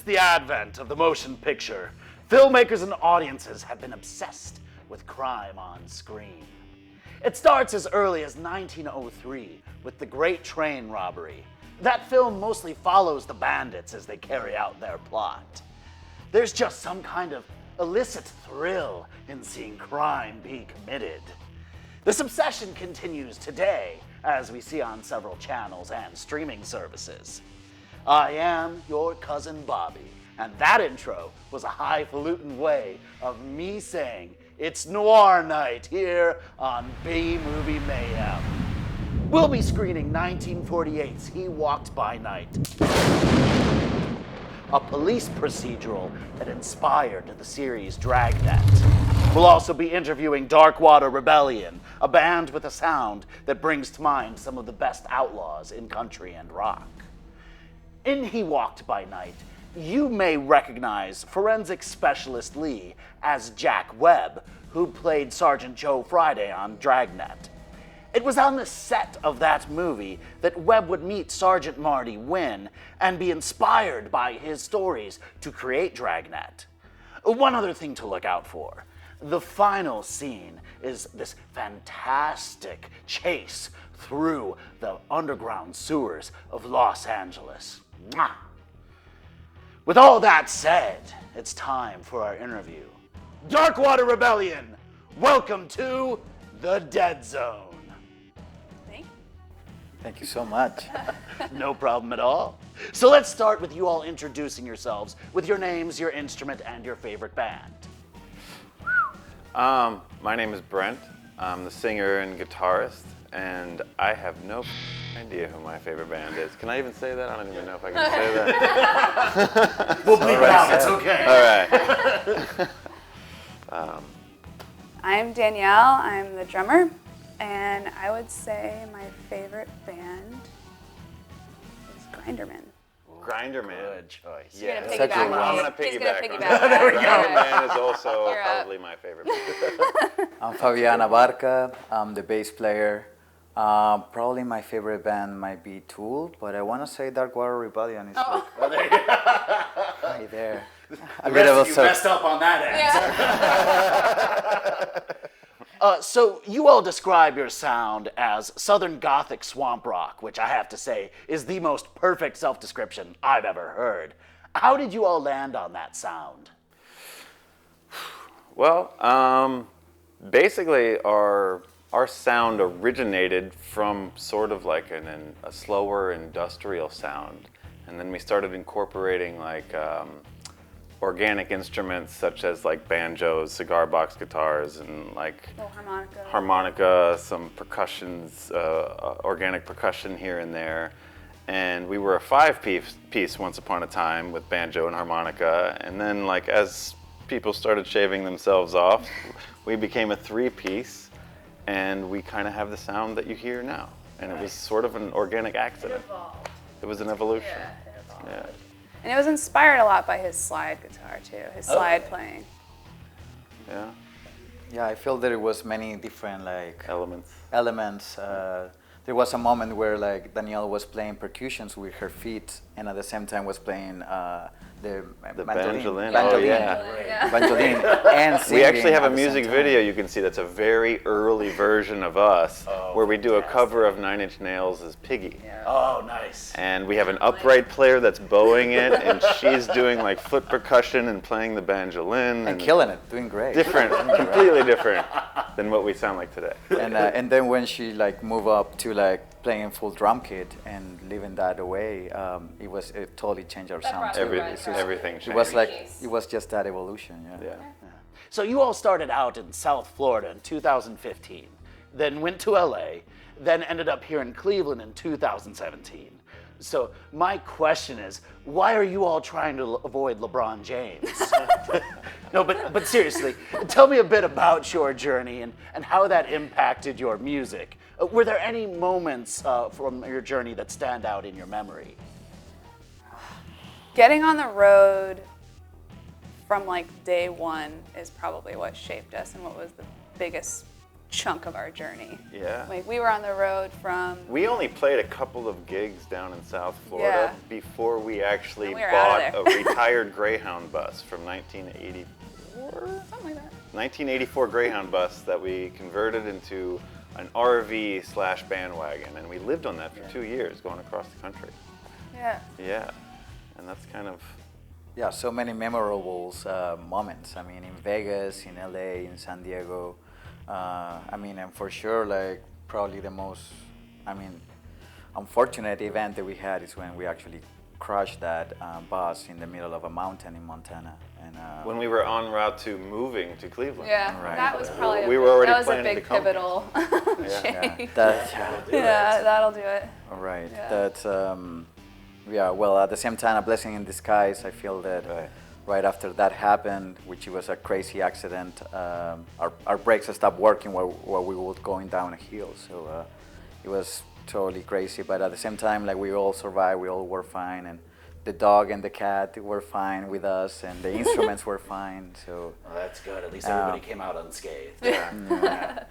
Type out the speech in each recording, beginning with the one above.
the advent of the motion picture, filmmakers and audiences have been obsessed with crime on screen. It starts as early as 1903 with The Great Train Robbery. That film mostly follows the bandits as they carry out their plot. There's just some kind of illicit thrill in seeing crime be committed. This obsession continues today, as we see on several channels and streaming services. I am your cousin Bobby, and that intro was a highfalutin way of me saying it's noir night here on B-Movie Mayhem. We'll be screening 1948's He Walked by Night, a police procedural that inspired the series Dragnet. We'll also be interviewing Darkwater Rebellion, a band with a sound that brings to mind some of the best outlaws in country and rock. In He Walked by Night, you may recognize forensic specialist Lee as Jack Webb, who played Sergeant Joe Friday on Dragnet. It was on the set of that movie that Webb would meet Sergeant Marty Wynn and be inspired by his stories to create Dragnet. One other thing to look out for. The final scene is this fantastic chase through the underground sewers of Los Angeles. Mwah! With all that said, it's time for our interview. Darkwater Rebellion, welcome to the Dead Zone. Thank you so much. No problem at all. So let's start with you all introducing yourselves with your names, your instrument, and your favorite band. My name is Brent. I'm the singer and guitarist, and I have no idea who my favorite band is. Can I even say that? I don't even know if I can say that. We'll bleep it out, it's okay. All right. I'm Danielle, I'm the drummer, and I would say my favorite band is Grinderman. Grinderman. Good choice. Yeah, He's gonna piggyback I'm on going to you. He's gonna piggyback on piggyback. that. There we go. Grinderman is also You're up. probably my favorite band. I'm Fabiana Barca. I'm the bass player. Probably my favorite band might be Tool, but I want to say Darkwater Rebellion is like right there. A bit of a You messed up on that end. So you all describe your sound as Southern Gothic swamp rock, which I have to say is the most perfect self-description I've ever heard. How did you all land on that sound? Well, basically our sound originated from sort of like a slower industrial sound, and then we started incorporating like organic instruments such as like banjos, cigar box guitars, and like harmonica, some percussions, organic percussion here and there. And we were a five-piece once upon a time with banjo and harmonica, and then like as people started shaving themselves off, we became a three-piece, and we kind of have the sound that you hear now. And it was sort of an organic accident. It was an evolution. Yeah. And it was inspired a lot by his slide guitar too, his slide playing. Yeah. Yeah, I feel there was many different like Elements. There was a moment where like Danielle was playing percussions with her feet, and at the same time was playing the banjolin. banjolin, Oh, yeah. banjolin, and singing. We actually have a at the same music time. video you can see that's a very early version of us where we do a cover of Nine Inch Nails' Piggy. Oh, nice. And we have an upright player that's bowing it, and she's doing like foot percussion and playing the banjolin. And killing it, doing great. Different, completely different than what we sound like today. And then when she like moved up to like playing full drum kit and leaving that away, it totally changed our sound too. Everything changed. It was like it was just that evolution, yeah. So you all started out in South Florida in 2015, then went to LA, then ended up here in Cleveland in 2017. So my question is, why are you all trying to avoid LeBron James? No, but seriously, tell me a bit about your journey and how that impacted your music. Were there any moments from your journey that stand out in your memory? Getting on the road from like day one is probably what shaped us and what was the biggest chunk of our journey. Yeah. Like we were on the road from. We only played a couple of gigs down in South Florida Yeah. before we actually And we were out bought of a there. retired Greyhound bus from 1984. Something like that. 1984 Greyhound bus that we converted into an RV/bandwagon, and we lived on that for 2 years, going across the country. Yeah. Yeah, and that's kind of Yeah, so many memorable moments. I mean, in Vegas, in LA, in San Diego. I mean, and for sure, like probably the most, I mean, unfortunate event that we had is when we actually crashed that bus in the middle of a mountain in Montana. And when we were en route to moving to Cleveland. Yeah, Right. that was probably We were already that was a planning big to come. pivotal Yeah. change. yeah, That'll do it. all right. Yeah. That's yeah. Well, at the same time, a blessing in disguise. I feel that right after that happened, which was a crazy accident, our brakes stopped working while we were going down a hill. So it was totally crazy. But at the same time, like we all survived. We all were fine, and the dog and the cat were fine with us, and the instruments were fine. So Well, that's good. At least everybody came out unscathed. yeah.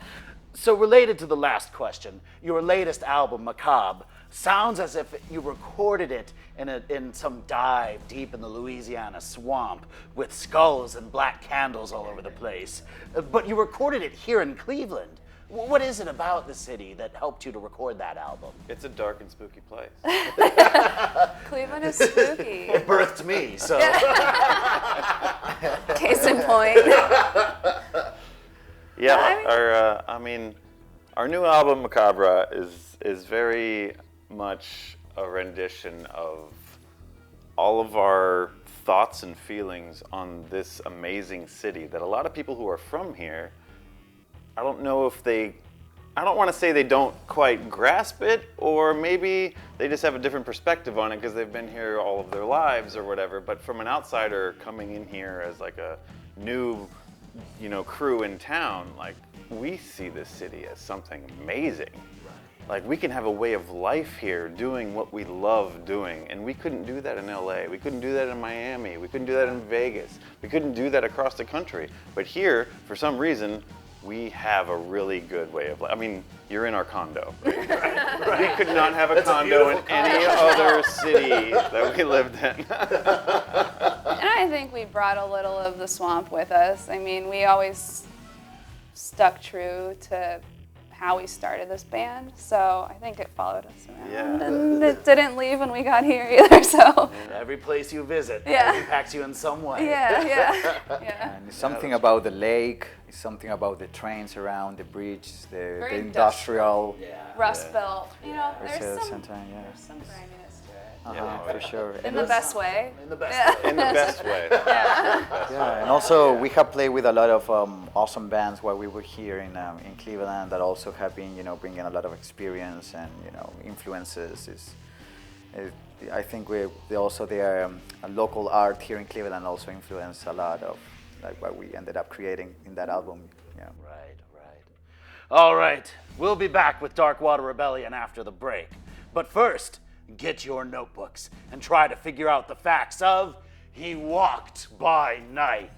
So related to the last question, your latest album, Macabre, sounds as if you recorded it in some dive deep in the Louisiana swamp with skulls and black candles all over the place. But you recorded it here in Cleveland. What is it about the city that helped you to record that album? It's a dark and spooky place. Cleveland is spooky. It birthed me, so Case in point. Yeah, I mean- our new album Macabre is very much a rendition of all of our thoughts and feelings on this amazing city that a lot of people who are from here, I don't know if I don't want to say they don't quite grasp it, or maybe they just have a different perspective on it because they've been here all of their lives or whatever. But from an outsider coming in here as like a new, crew in town, like we see this city as something amazing. Like we can have a way of life here doing what we love doing, and we couldn't do that in LA. We couldn't do that in Miami. We couldn't do that in Vegas. We couldn't do that across the country. But here, for some reason, we have a really good way of life. I mean, you're in our condo. Right? We could not have a condo in any other city that we lived in. And I think we brought a little of the swamp with us. I mean, we always stuck true to how we started this band, so I think it followed us around, Yeah. and it didn't leave when we got here either. So, every place you visit Yeah. impacts you in some way. yeah. And it's something about the lake. It's something about the trains around the bridge, the Very industrial. Yeah. Rust Belt. It's There's at some the same time, yeah. some griminess to it. Uh-huh, for sure. In the best way. In the best way. In the best way. Yeah, and also we have played with a lot of awesome bands while we were here in Cleveland that also have been, bringing a lot of experience and influences. I think the local art here in Cleveland also influenced a lot of like what we ended up creating in that album. Yeah. Right. All right. We'll be back with Dark Water Rebellion after the break. But first, get your notebooks and try to figure out the facts of He Walked by Night.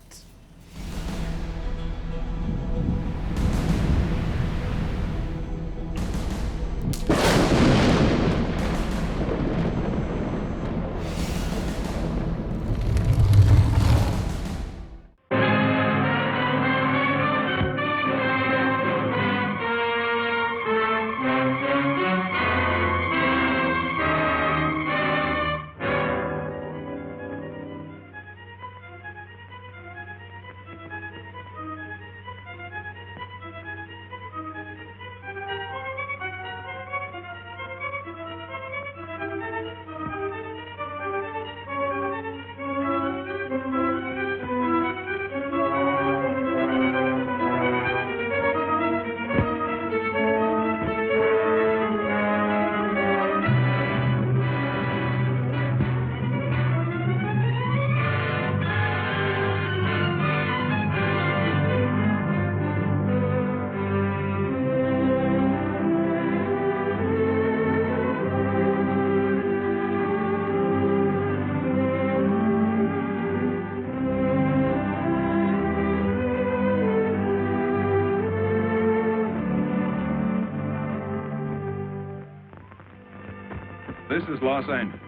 This is Los Angeles.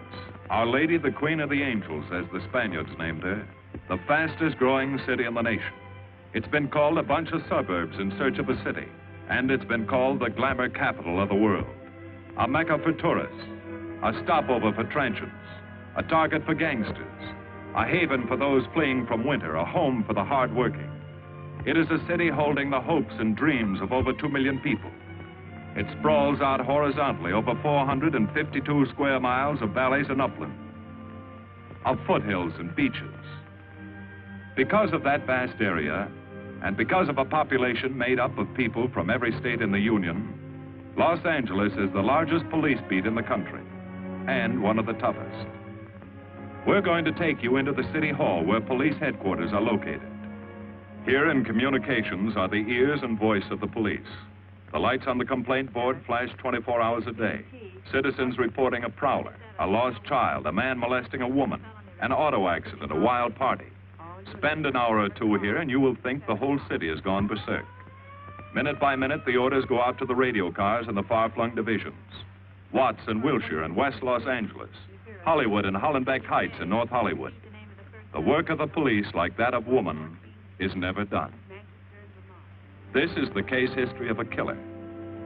Our Lady, the Queen of the Angels, as the Spaniards named her, the fastest growing city in the nation. It's been called a bunch of suburbs in search of a city, and it's been called the glamour capital of the world. A mecca for tourists, a stopover for transients, a target for gangsters, a haven for those fleeing from winter, a home for the hardworking. It is a city holding the hopes and dreams of over 2 million people. It sprawls out horizontally over 452 square miles of valleys and upland, of foothills and beaches. Because of that vast area, and because of a population made up of people from every state in the Union, Los Angeles is the largest police beat in the country, and one of the toughest. We're going to take you into the city hall where police headquarters are located. Here in communications are the ears and voice of the police. The lights on the complaint board flash 24 hours a day. Citizens reporting a prowler, a lost child, a man molesting a woman, an auto accident, a wild party. Spend an hour or two here and you will think the whole city has gone berserk. Minute by minute, the orders go out to the radio cars in the far-flung divisions. Watts and Wilshire and West Los Angeles. Hollywood and Hollenbeck Heights in North Hollywood. The work of the police, like that of woman, is never done. This is the case history of a killer,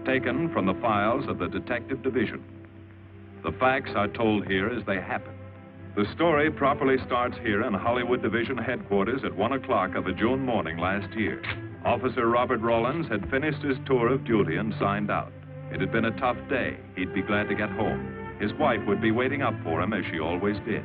taken from the files of the Detective Division. The facts are told here as they happen. The story properly starts here in Hollywood Division headquarters at 1 o'clock of a June morning last year. Officer Robert Rollins had finished his tour of duty and signed out. It had been a tough day. He'd be glad to get home. His wife would be waiting up for him as she always did.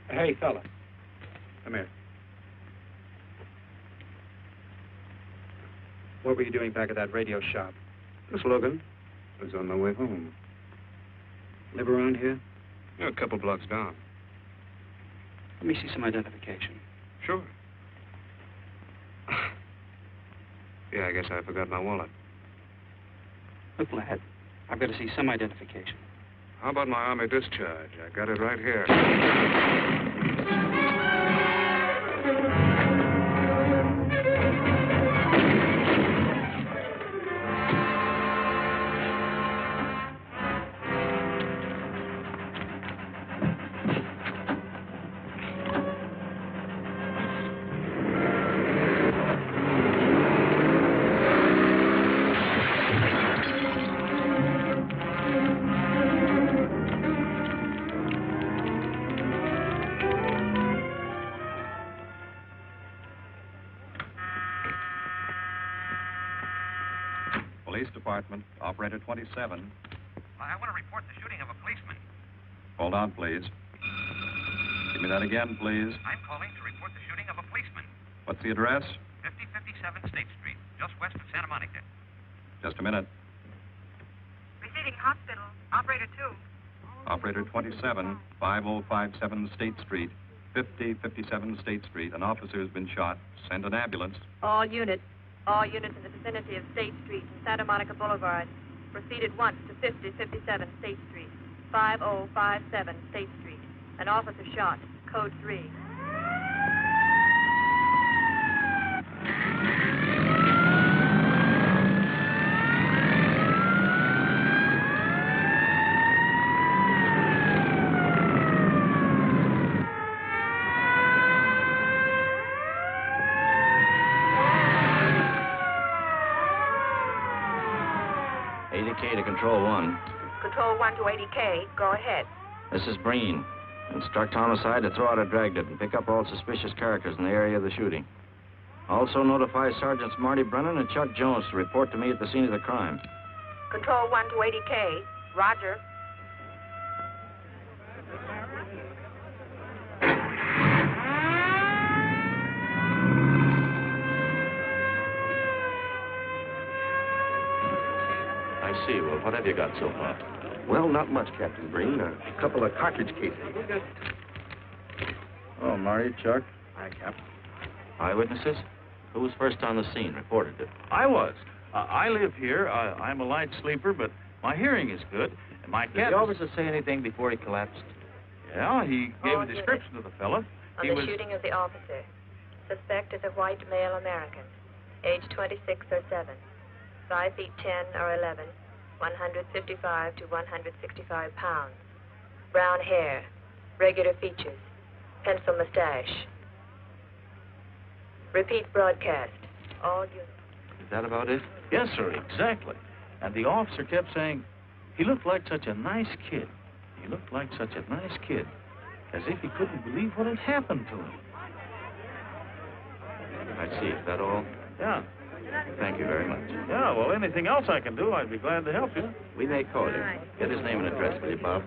Hey, fella. Come here. What were you doing back at that radio shop? Just looking. I was on my way home. Live around here? Yeah, a couple blocks down. Let me see some identification. Sure. Yeah, I guess I forgot my wallet. Look, lad, I've got to see some identification. How about my Army discharge? I got it right here. Police Department, Operator 27. I want to report the shooting of a policeman. Hold on, please. Give me that again, please. I'm calling to report the shooting of a policeman. What's the address? 5057 State Street, just west of Santa Monica. Just a minute. Receiving hospital. Operator 2. Operator 27, 5057 State Street, 5057 State Street. An officer has been shot. Send an ambulance. All units in the vicinity of State Street and Santa Monica Boulevard. Proceed at once to 5057 State Street, 5057 State Street. An officer shot. Code 3. To Control 1. Control 1 to 80K. Go ahead. This is Breen. Instruct homicide to throw out a dragnet and pick up all suspicious characters in the area of the shooting. Also notify Sergeants Marty Brennan and Chuck Jones to report to me at the scene of the crime. Control 1 to 80K. Roger. I see. Well, what have you got so far? Well, not much, Captain Breen. A couple of cartridge cases. Oh, Marty, Chuck. Hi, Cap. Eyewitnesses? Who was first on the scene? Reported it. I was. I live here. I'm a light sleeper, but my hearing is good. And my Did cat... the officer say anything before he collapsed? Yeah, he gave a description of the fella. On the shooting of the officer. Suspect is a white male American. Age 26 or 7. 5 feet 10 or 11. 155 to 165 pounds. Brown hair. Regular features. Pencil mustache. Repeat broadcast. All units. Is that about it? Yes, sir, exactly. And the officer kept saying, he looked like such a nice kid. He looked like such a nice kid. As if he couldn't believe what had happened to him. I see. Is that all? Yeah. Thank you very much. Yeah, well, anything else I can do, I'd be glad to help you. We may call him. Get his name and address, will you, Bob?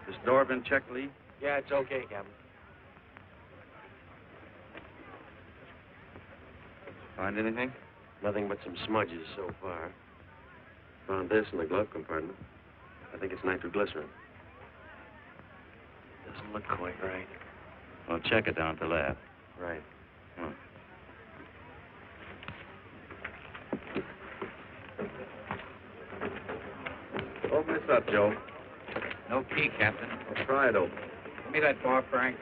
This door been checked, Lee? Yeah, it's okay, Captain. Find anything? Nothing but some smudges so far. Found this in the glove compartment. I think it's nitroglycerin. Doesn't look quite right. Well, check it down at the lab. Right. Hmm. Open this up, Joe. No key, Captain. I'll try it open. Give me that bar, Frank.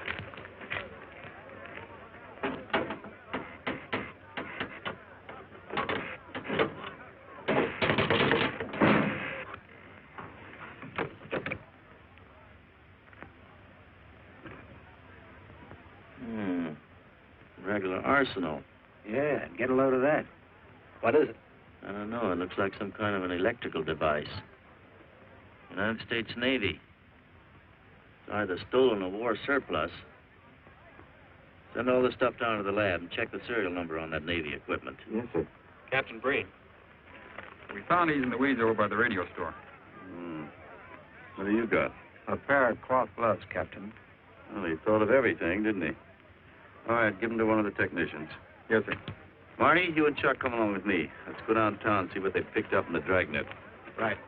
Regular arsenal. Yeah, get a load of that. What is it? I don't know. It looks like some kind of an electrical device. United States Navy. It's either stolen or war surplus. Send all this stuff down to the lab and check the serial number on that Navy equipment. Yes, sir. Captain Breen. We found these in the weeds over by the radio store. What do you got? A pair of cloth gloves, Captain. Well, he thought of everything, didn't he? All right, give them to one of the technicians. Yes, sir. Marty, you and Chuck come along with me. Let's go downtown and see what they picked up in the dragnet. Right.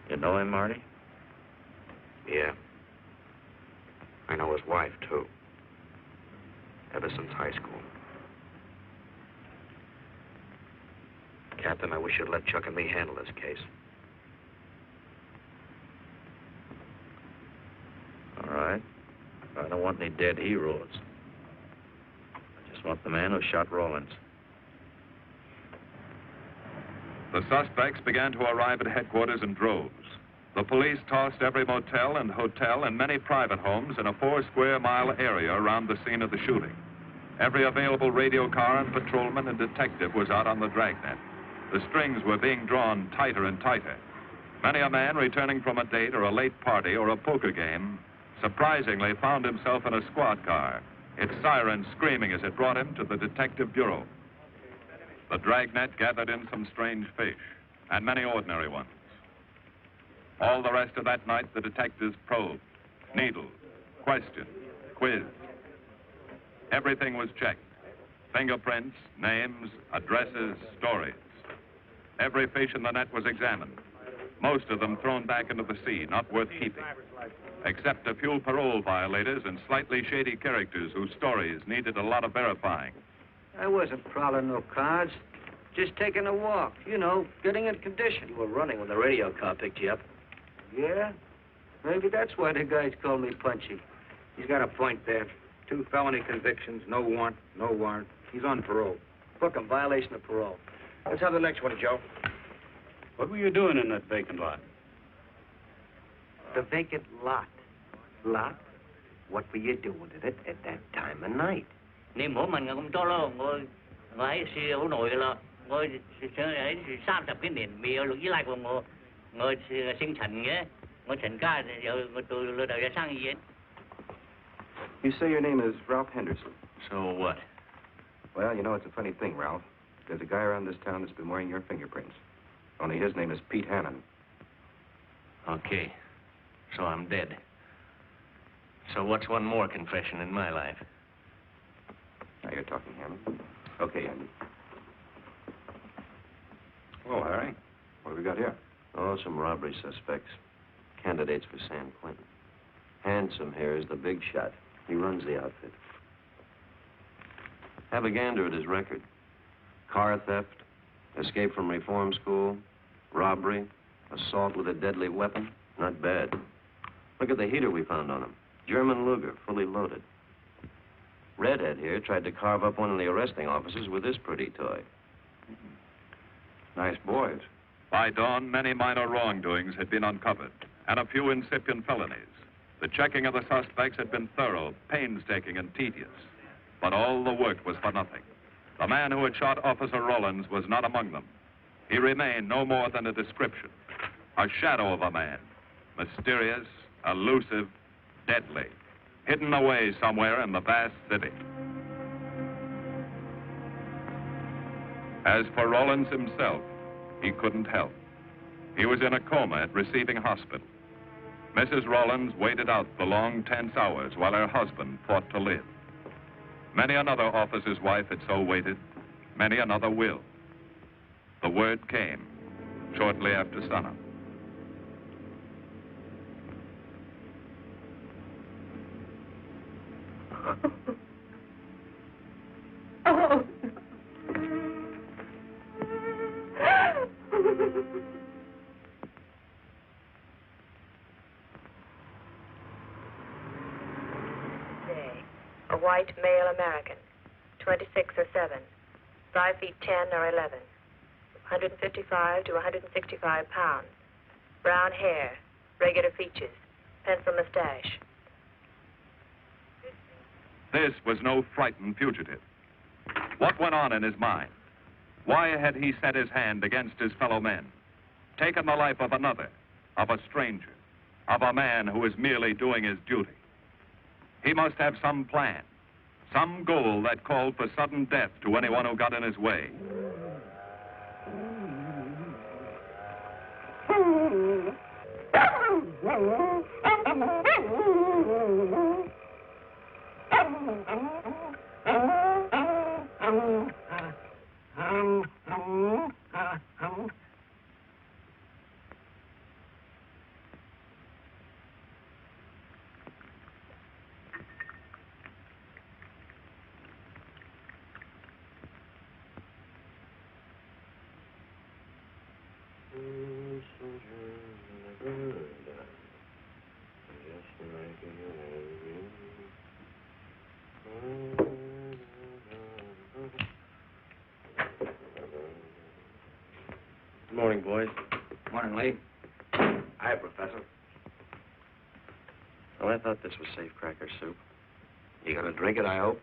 You know him, Marty? Yeah. I know his wife, too. Ever since high school. Captain, I wish you'd let Chuck and me handle this case. All right. I don't want any dead heroes. I just want the man who shot Rawlins. The suspects began to arrive at headquarters in droves. The police tossed every motel and hotel and many private homes in a 4-square-mile area around the scene of the shooting. Every available radio car and patrolman and detective was out on the dragnet. The strings were being drawn tighter and tighter. Many a man returning from a date or a late party or a poker game surprisingly found himself in a squad car, its siren screaming as it brought him to the detective bureau. The dragnet gathered in some strange fish, and many ordinary ones. All the rest of that night, the detectives probed, needled, questioned, quizzed. Everything was checked. Fingerprints, names, addresses, stories. Every fish in the net was examined. Most of them thrown back into the sea, not worth keeping. Except a few parole violators and slightly shady characters whose stories needed a lot of verifying. I wasn't prowling no cars. Just taking a walk, you know, getting in condition. You were running when the radio car picked you up. Yeah? Maybe that's why the guys call me Punchy. He's got a point there. 2 felony convictions, no warrant, no warrant. He's on parole. Book him, violation of parole. Let's have the next one, Joe. What were you doing in that vacant lot? The vacant lot. Lot? What were you doing in it at that time of night? Niệm của mình cũng cho lo ngồi ngồi siêu nổi là ngồi ấy 30 cái nền bia lúc ý lại của ngồi sinh thành nhé ngồi thành ca giờ tôi lừa đảo sang gì. You say your name is Ralph Henderson. So what? Well, you know, it's a funny thing, Ralph. There's a guy around this town that's been wearing your fingerprints. Only his name is Pete Hannon. Okay. So I'm dead. So what's one more confession in my life? Now you're talking, Hammond. Okay, Andy. Oh, Harry. What have we got here? Oh, some robbery suspects. Candidates for San Quentin. Handsome here is the big shot. He runs the outfit. Have a gander at his record. Car theft, escape from reform school, robbery, assault with a deadly weapon. Not bad. Look at the heater we found on him. German Luger, fully loaded. Redhead here tried to carve up one of the arresting officers with this pretty toy. Nice boys. By dawn, many minor wrongdoings had been uncovered, and a few incipient felonies. The checking of the suspects had been thorough, painstaking, and tedious. But all the work was for nothing. The man who had shot Officer Rollins was not among them. He remained no more than a description, a shadow of a man, mysterious, elusive, deadly, hidden away somewhere in the vast city. As for Rollins himself, he couldn't help. He was in a coma at receiving hospital. Mrs. Rollins waited out the long, tense hours while her husband fought to live. Many another officer's wife had so waited. Many another will. The word came shortly after sunup. Oh. A white male American, 26 or 7, 5 feet 10 or 11, 155 to 165 pounds, brown hair, regular features, pencil mustache. This was no frightened fugitive. What went on in his mind? Why had he set his hand against his fellow men, taken the life of another, of a stranger, of a man who was merely doing his duty? He must have some plan, some goal that called for sudden death to anyone who got in his way. Good morning, boys. Morning, Lee. Hi, Professor. Well, I thought this was safe cracker soup. You gonna drink it, I hope?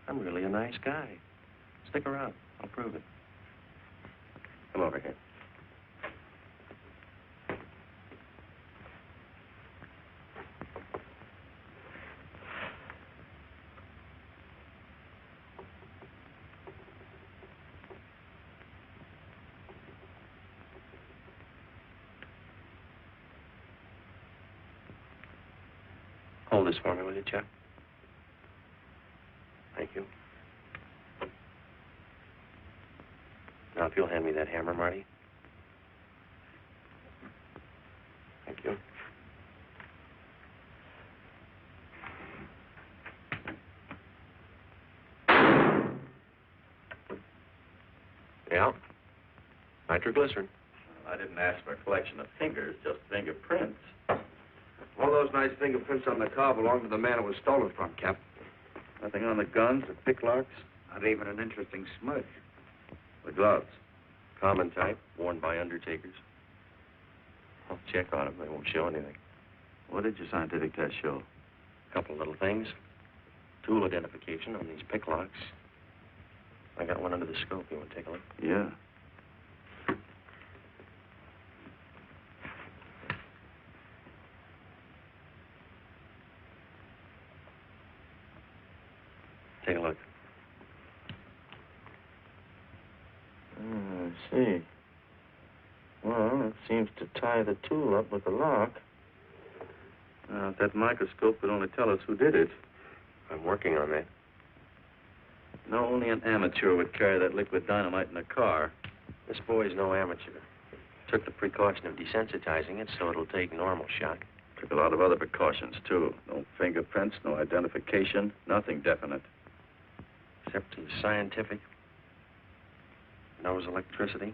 I'm really a nice guy. Stick around. I'll prove it. Come over here. Hold this for me, will you, Chuck? Thank you. Now, if you'll hand me that hammer, Marty. Thank you. Yeah. Nitroglycerin. I didn't ask for a collection of fingers, just fingerprints. All those nice fingerprints on the car belong to the man it was stolen from, Cap. Nothing on the guns or picklocks? Not even an interesting smudge. The gloves? Common type, worn by undertakers. I'll check on them. They won't show anything. What did your scientific test show? A couple of little things. Tool identification on these picklocks. I got one under the scope. You want to take a look? Yeah. Take a look. I see. Well, it seems to tie the tool up with the lock. If that microscope could only tell us who did it. I'm working on that. No, only an amateur would carry that liquid dynamite in a car. This boy's no amateur. Took the precaution of desensitizing it so it'll take normal shock. Took a lot of other precautions, too. No fingerprints, no identification, nothing definite. Except he's scientific. Knows electricity.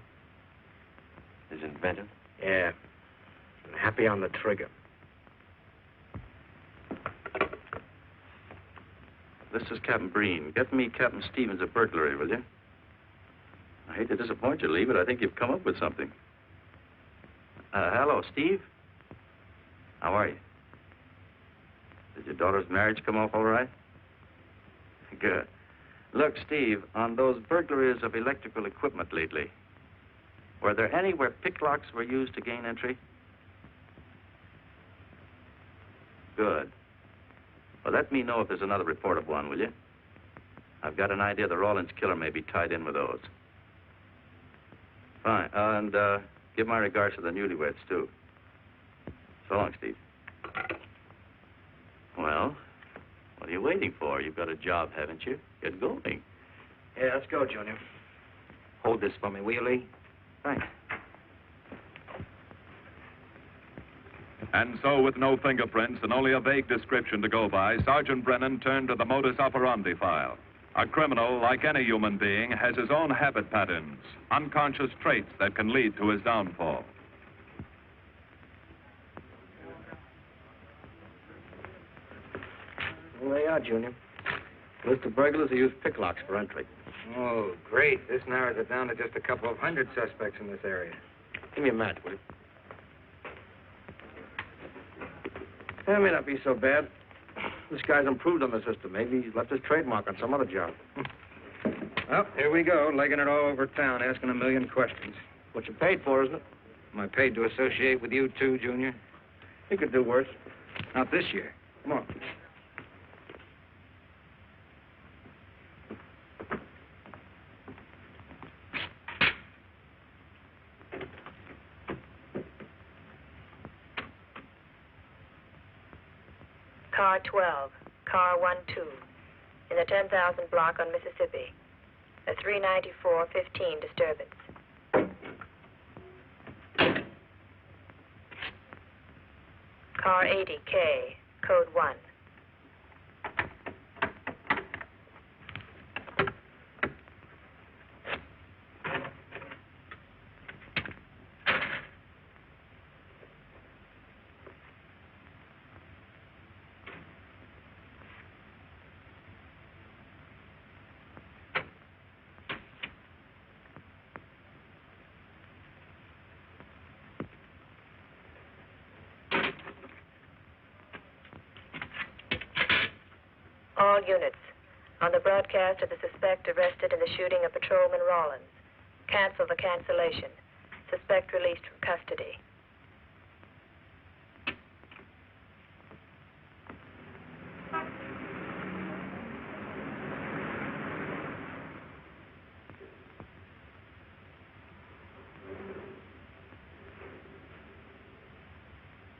Is inventive. Yeah. I'm happy on the trigger. This is Captain Breen. Get me Captain Stevens a burglary, will you? I hate to disappoint you, Lee, but I think you've come up with something. Hello, Steve. How are you? Did your daughter's marriage come off all right? Good. Look, Steve, on those burglaries of electrical equipment lately, were there any where picklocks were used to gain entry? Good. Well, let me know if there's another report of one, will you? I've got an idea the Rawlins killer may be tied in with those. Fine. And give my regards to the newlyweds, too. So long, Steve. Well, what are you waiting for? You've got a job, haven't you? Get going. Yeah, let's go, Junior. Hold this for me, will you, Lee? Thanks. And so, with no fingerprints and only a vague description to go by, Sergeant Brennan turned to the modus operandi file. A criminal, like any human being, has his own habit patterns, unconscious traits that can lead to his downfall. Well, they are, Junior. List of burglars who use picklocks for entry. Oh, great. This narrows it down to just a couple of hundred suspects in this area. Give me a match, will you? That may not be so bad. This guy's improved on the system. Maybe he's left his trademark on some other job. Well, here we go, legging it all over town, asking a million questions. What you paid for, isn't it? Am I paid to associate with you, too, Junior? You could do worse. Not this year. Come on. Car 12, car 12, in the 10,000 block on Mississippi. A 394-15 disturbance. Car 80K, code 1. All units, on the broadcast of the suspect arrested in the shooting of Patrolman Rawlins. Cancel the cancellation. Suspect released from custody.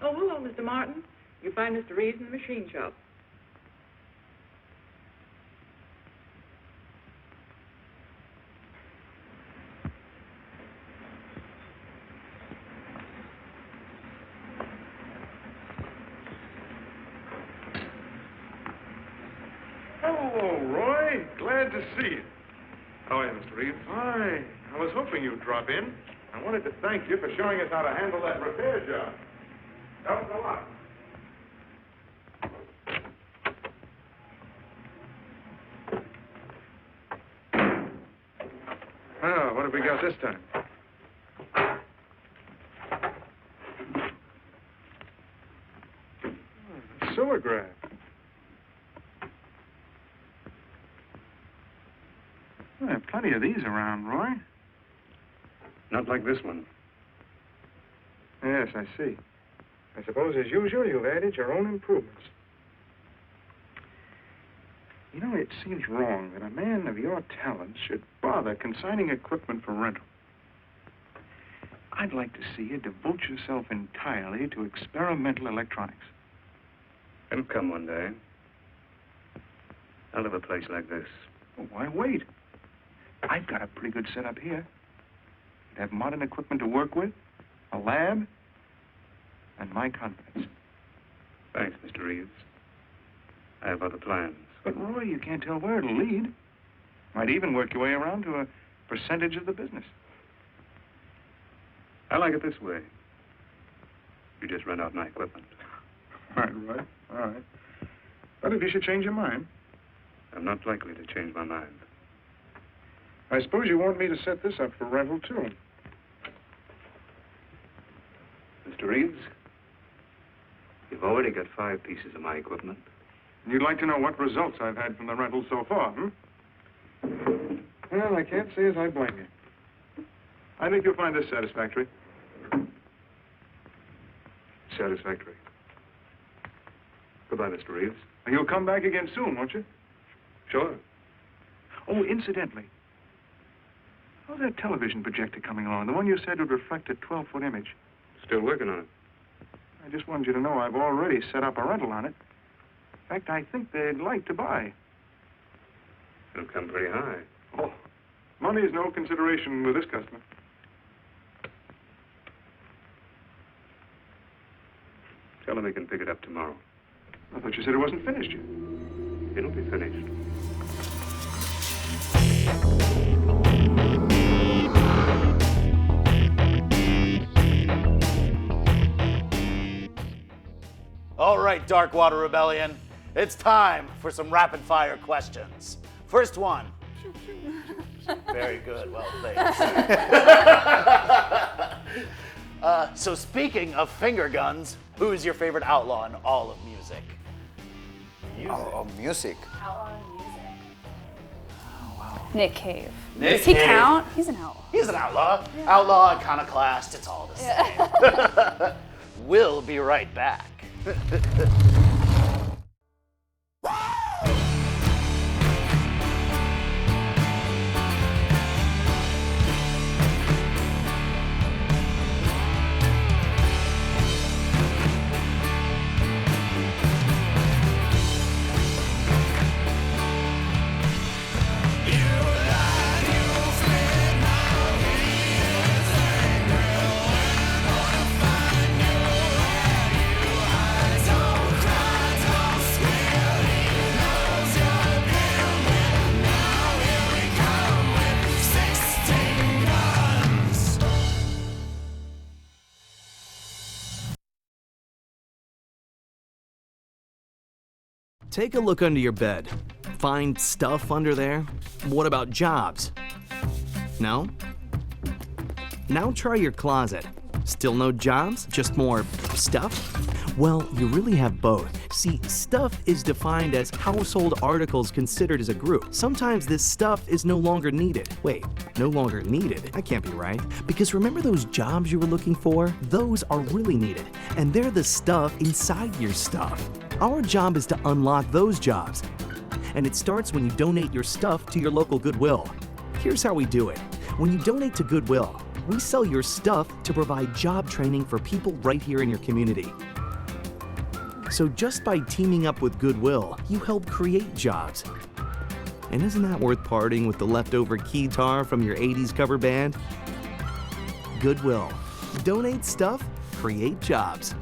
Oh, hello, Mr. Martin. You find Mr. Reeves in the machine shop. Hello, Roy. Glad to see you. How are you, Mr. Reeves? Hi. I was hoping you'd drop in. I wanted to thank you for showing us how to handle that repair job. Helped a lot. Oh, what have we got this time? A sewer grab. Well, there are plenty of these around, Roy. Not like this one. Yes, I see. I suppose, as usual, you've added your own improvements. You know, it seems wrong that a man of your talents should bother consigning equipment for rental. I'd like to see you devote yourself entirely to experimental electronics. It'll come one day. I'll have a place like this. Well, why wait? I've got a pretty good setup here. You'd have modern equipment to work with, a lab, and my confidence. Thanks, Mr. Reeves. I have other plans. But, Roy, you can't tell where it'll lead. Might even work your way around to a percentage of the business. I like it this way. You just rent out my equipment. All right, Roy. All right. But if you should change your mind... I'm not likely to change my mind. I suppose you want me to set this up for rental, too. Mr. Reeves, you've already got 5 pieces of my equipment. You'd like to know what results I've had from the rental so far, hmm? Well, I can't say as I blame you. I think you'll find this satisfactory. Satisfactory. Goodbye, Mr. Reeves. You'll come back again soon, won't you? Sure. Oh, incidentally, how's that television projector coming along? The one you said would reflect a 12-foot image. Still working on it. I just wanted you to know I've already set up a rental on it. In fact, I think they'd like to buy. It'll come pretty high. Oh, money is no consideration with this customer. Tell him he can pick it up tomorrow. I thought you said it wasn't finished yet. It'll be finished. All right, Darkwater Rebellion. It's time for some rapid-fire questions. First one. Very good. Well, thanks. So speaking of finger guns, who's your favorite outlaw in all of music? Oh, music. Outlaw music. Oh, wow. Nick Cave. Nick Does he Cave. count? He's an outlaw. He's an outlaw. Yeah. Outlaw, iconoclast, it's all the same. We'll be right back. Take a look under your bed. Find stuff under there? What about jobs? No? Now try your closet. Still no jobs? Just more stuff? Well, you really have both. See, stuff is defined as household articles considered as a group. Sometimes this stuff is no longer needed. Wait, no longer needed? That can't be right. Because remember those jobs you were looking for? Those are really needed, and they're the stuff inside your stuff. Our job is to unlock those jobs, and it starts when you donate your stuff to your local Goodwill. Here's how we do it. When you donate to Goodwill, we sell your stuff to provide job training for people right here in your community. So just by teaming up with Goodwill, you help create jobs. And isn't that worth parting with the leftover keytar from your 80s cover band? Goodwill. Donate stuff, create jobs.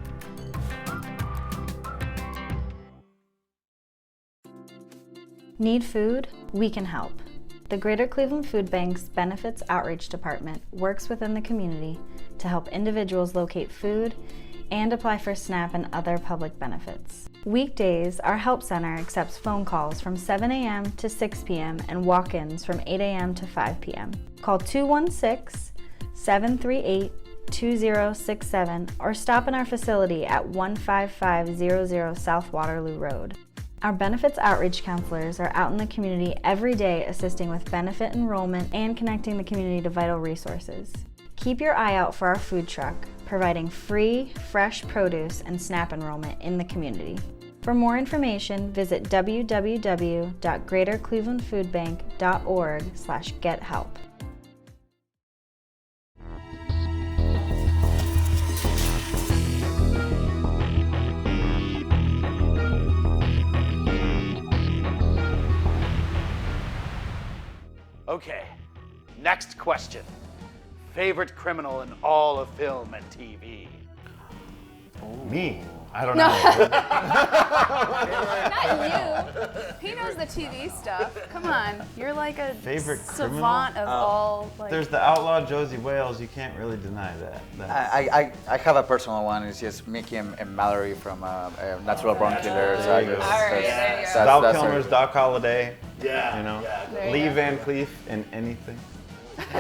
Need food? We can help. The Greater Cleveland Food Bank's Benefits Outreach Department works within the community to help individuals locate food and apply for SNAP and other public benefits. Weekdays, our help center accepts phone calls from 7 a.m. to 6 p.m. and walk-ins from 8 a.m. to 5 p.m. Call 216-738-2067 or stop in our facility at 15500 South Waterloo Road. Our benefits outreach counselors are out in the community every day assisting with benefit enrollment and connecting the community to vital resources. Keep your eye out for our food truck, providing free, fresh produce and SNAP enrollment in the community. For more information, visit www.greaterclevelandfoodbank.org/gethelp. Okay, next question. Favorite criminal in all of film and TV? Me? I don't know. Not you. He knows the TV stuff. Come on, you're like a Favorite savant criminal? of all. Like... There's the outlaw Josie Wales. You can't really deny that. I have a personal one. It's just Mickey and Mallory from Natural Born Killers. There you go. Val Kilmer's Doc Holliday. Yeah. You know, Yeah. Lee Van Cleef in anything. I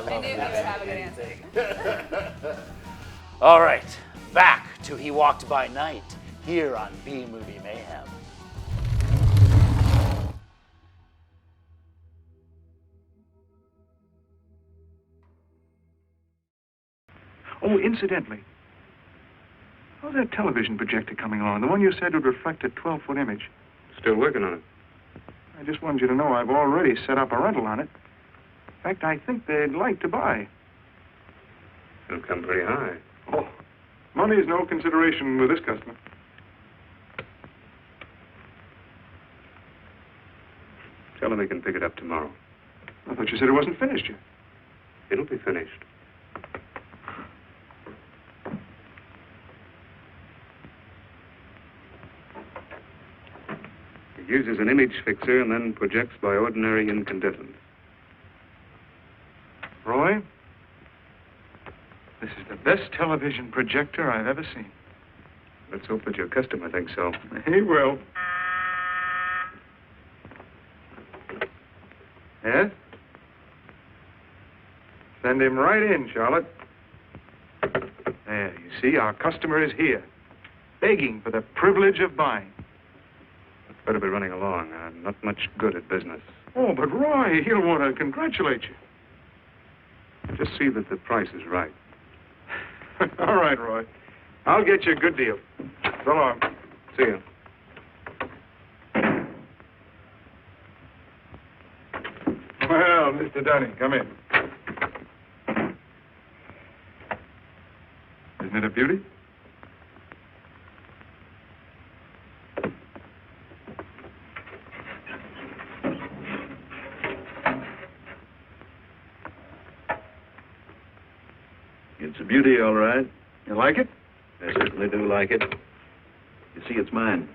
knew he would have a good answer. All right, back to He Walked by Night here on B-Movie Mayhem. Oh, incidentally, how's that television projector coming along? The one you said would reflect a 12-foot image. Still working on it. I just wanted you to know I've already set up a rental on it. In fact, I think they'd like to buy. It'll come pretty high. Oh, money is no consideration with this customer. Tell him he can pick it up tomorrow. I thought you said it wasn't finished yet. It'll be finished. It uses an image fixer and then projects by ordinary incandescent. Roy, this is the best television projector I've ever seen. Let's hope that your customer thinks so. He will. Yes? Send him right in, Charlotte. There, you see, our customer is here, begging for the privilege of buying. Better be running along. I'm not much good at business. Oh, but Roy, he'll want to congratulate you. Just see that the price is right. All right, Roy. I'll get you a good deal. So long. See you. Well, Mr. Dunning, come in. Isn't it a beauty? It's a beauty, all right. You like it? I certainly do like it. You see, it's mine.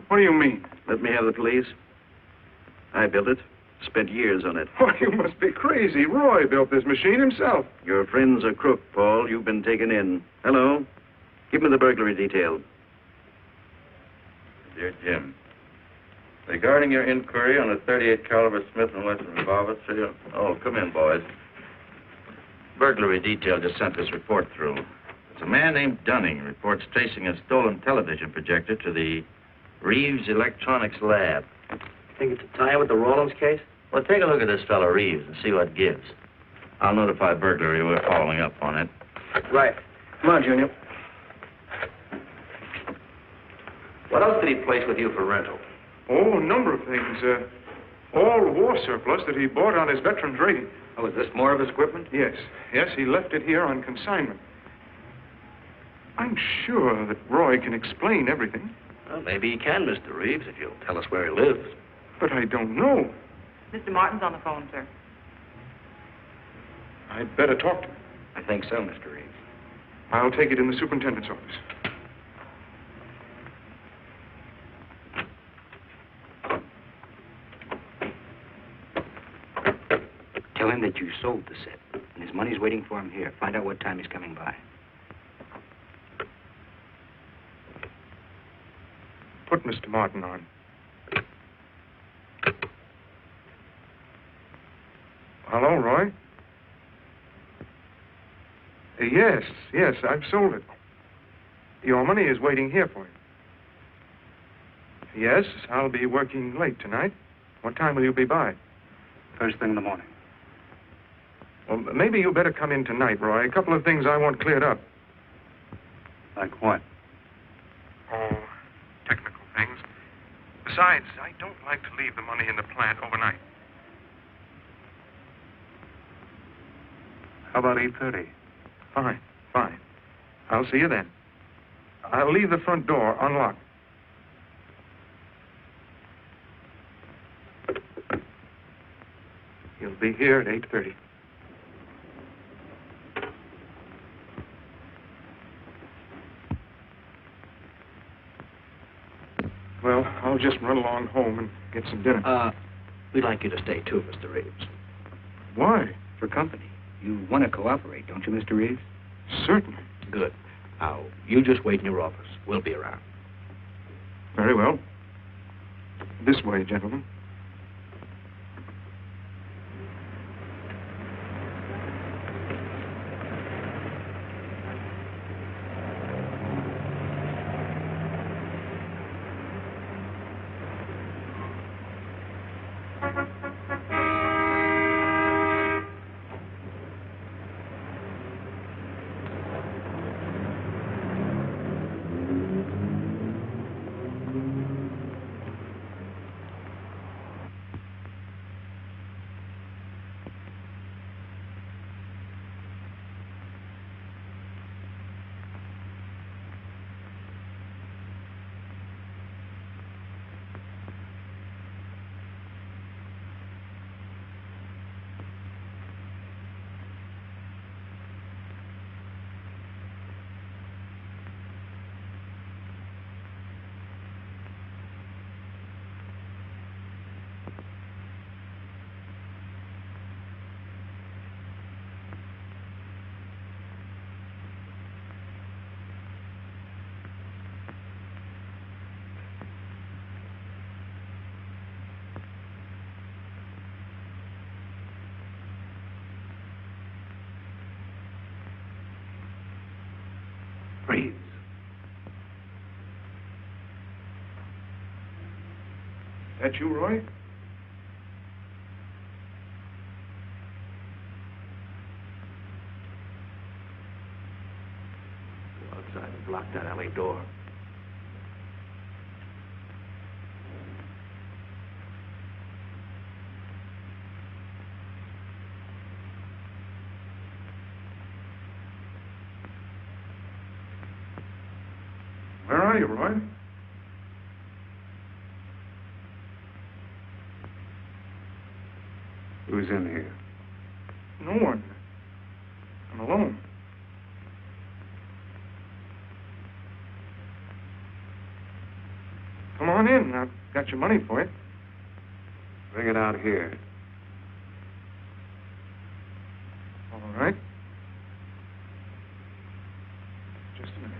What do you mean? Let me have the police. I built it. Spent years on it. Oh, you must be crazy. Roy built this machine himself. Your friend's a crook, Paul. You've been taken in. Hello? Give me the burglary detail. Dear Jim, regarding your inquiry on a .38 caliber Smith & Wesson revolver, come in, boys. Burglary detail just sent this report through. It's a man named Dunning reports tracing a stolen television projector to the Reeves Electronics Lab. Think it's a tie with the Rollins case? Well, take a look at this fellow Reeves and see what gives. I'll notify burglary. We're following up on it. Right. Come on, Junior. What else did he place with you for rental? Oh, a number of things. All war surplus that he bought on his veterans rating. Oh, is this more of his equipment? Yes. Yes, he left it here on consignment. I'm sure that Roy can explain everything. Well, maybe he can, Mr. Reeves, if you'll tell us where he lives. But I don't know. Mr. Martin's on the phone, sir. I'd better talk to him. I think so, Mr. Reeves. I'll take it in the superintendent's office. Tell him that you sold the set, and his money's waiting for him here. Find out what time he's coming by. Put Mr. Martin on. Hello, Roy? Yes, I've sold it. Your money is waiting here for you. Yes, I'll be working late tonight. What time will you be by? First thing in the morning. Well, maybe you better come in tonight, Roy. A couple of things I want cleared up. Like what? Oh, technical things. Besides, I don't like to leave the money in the plant overnight. How about 8:30? Fine. I'll see you then. I'll leave the front door unlocked. You'll be here at 8:30. Well, I'll just run along home and get some dinner. We'd like you to stay too, Mr. Reeves. Why? For company. You want to cooperate, don't you, Mr. Reeves? Certainly. Good. Now, you just wait in your office. We'll be around. Very well. This way, gentlemen. Reeves. That you, Roy? Go outside and block that alley door. Where are you, Roy? Who's in here? No one. I'm alone. Come on in. I've got your money for you. Bring it out here. All right. Just a minute.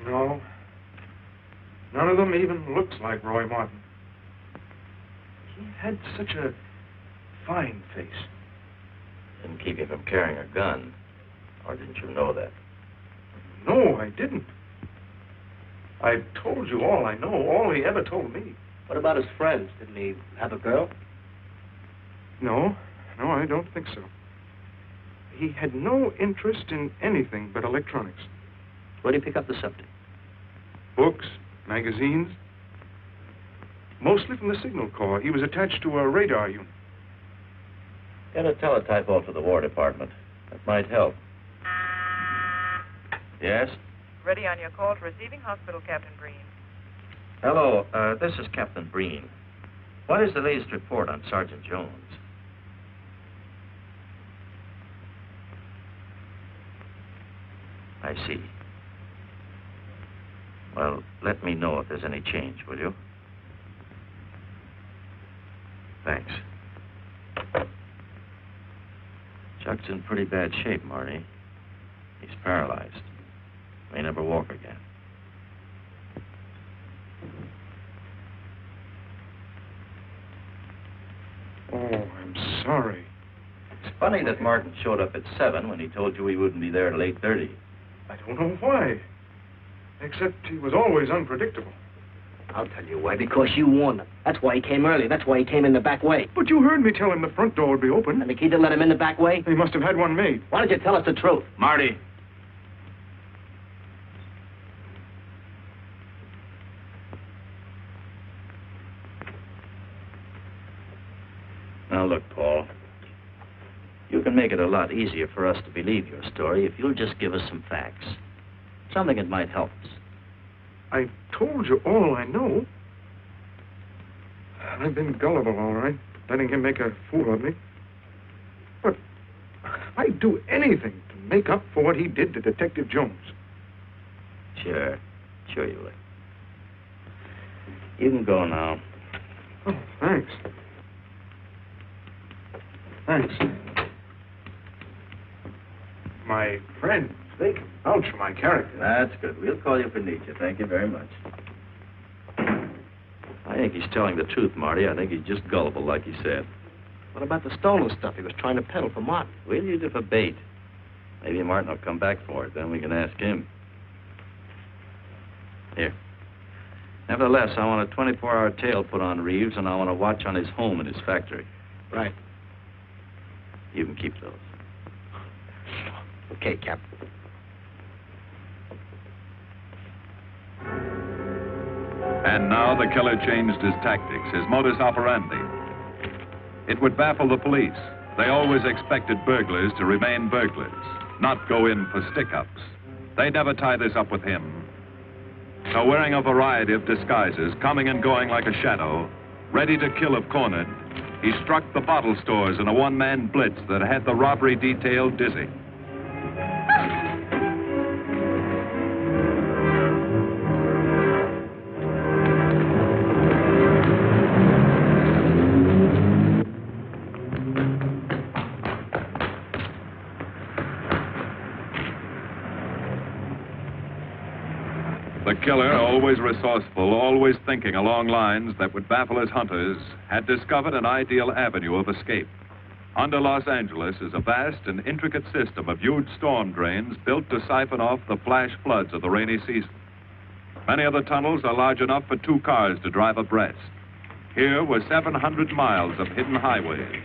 No. None of them even looks like Roy Martin. He had such a fine face. Didn't keep you from carrying a gun. Or didn't you know that? No, I didn't. I told you all I know, all he ever told me. What about his friends? Didn't he have a girl? No, I don't think so. He had no interest in anything but electronics. Where did he pick up the subject? Books, magazines. Mostly from the Signal Corps. He was attached to a radar unit. Get a teletype off to the War Department. That might help. Yes? Ready on your call to receiving hospital, Captain Breen. Hello, this is Captain Breen. What is the latest report on Sergeant Jones? I see. Well, let me know if there's any change, will you? Thanks. Chuck's in pretty bad shape, Marty. He's paralyzed. May never walk again. Oh, I'm sorry. It's funny that Martin showed up at 7 when he told you he wouldn't be there till 8:30. I don't know why. Except he was always unpredictable. I'll tell you why. Because you warned him. That's why he came early. That's why he came in the back way. But you heard me tell him the front door would be open. And the key didn't let him in the back way? He must have had one made. Why don't you tell us the truth? Marty. Now look, Paul. You can make it a lot easier for us to believe your story if you'll just give us some facts. Something that might help us. I told you all I know. I've been gullible, all right, letting him make a fool of me. But I'd do anything to make up for what he did to Detective Jones. Sure you would. You can go now. Oh, thanks. Thanks. My friends, they can vouch for my character. That's good. We'll call you if we need you. Thank you very much. I think he's telling the truth, Marty. I think he's just gullible, like he said. What about the stolen stuff he was trying to peddle for Martin? We'll use it for bait. Maybe Martin will come back for it. Then we can ask him. Here. Nevertheless, I want a 24-hour tail put on Reeves, and I want a watch on his home and his factory. Right. You can keep those. Okay, Captain. And now the killer changed his tactics, his modus operandi. It would baffle the police. They always expected burglars to remain burglars, not go in for stick-ups. They'd never tie this up with him. So wearing a variety of disguises, coming and going like a shadow, ready to kill if cornered, he struck the bottle stores in a one-man blitz that had the robbery detail dizzy. The killer, always resourceful, always thinking along lines that would baffle his hunters, had discovered an ideal avenue of escape. Under Los Angeles is a vast and intricate system of huge storm drains built to siphon off the flash floods of the rainy season. Many of the tunnels are large enough for 2 cars to drive abreast. Here were 700 miles of hidden highways,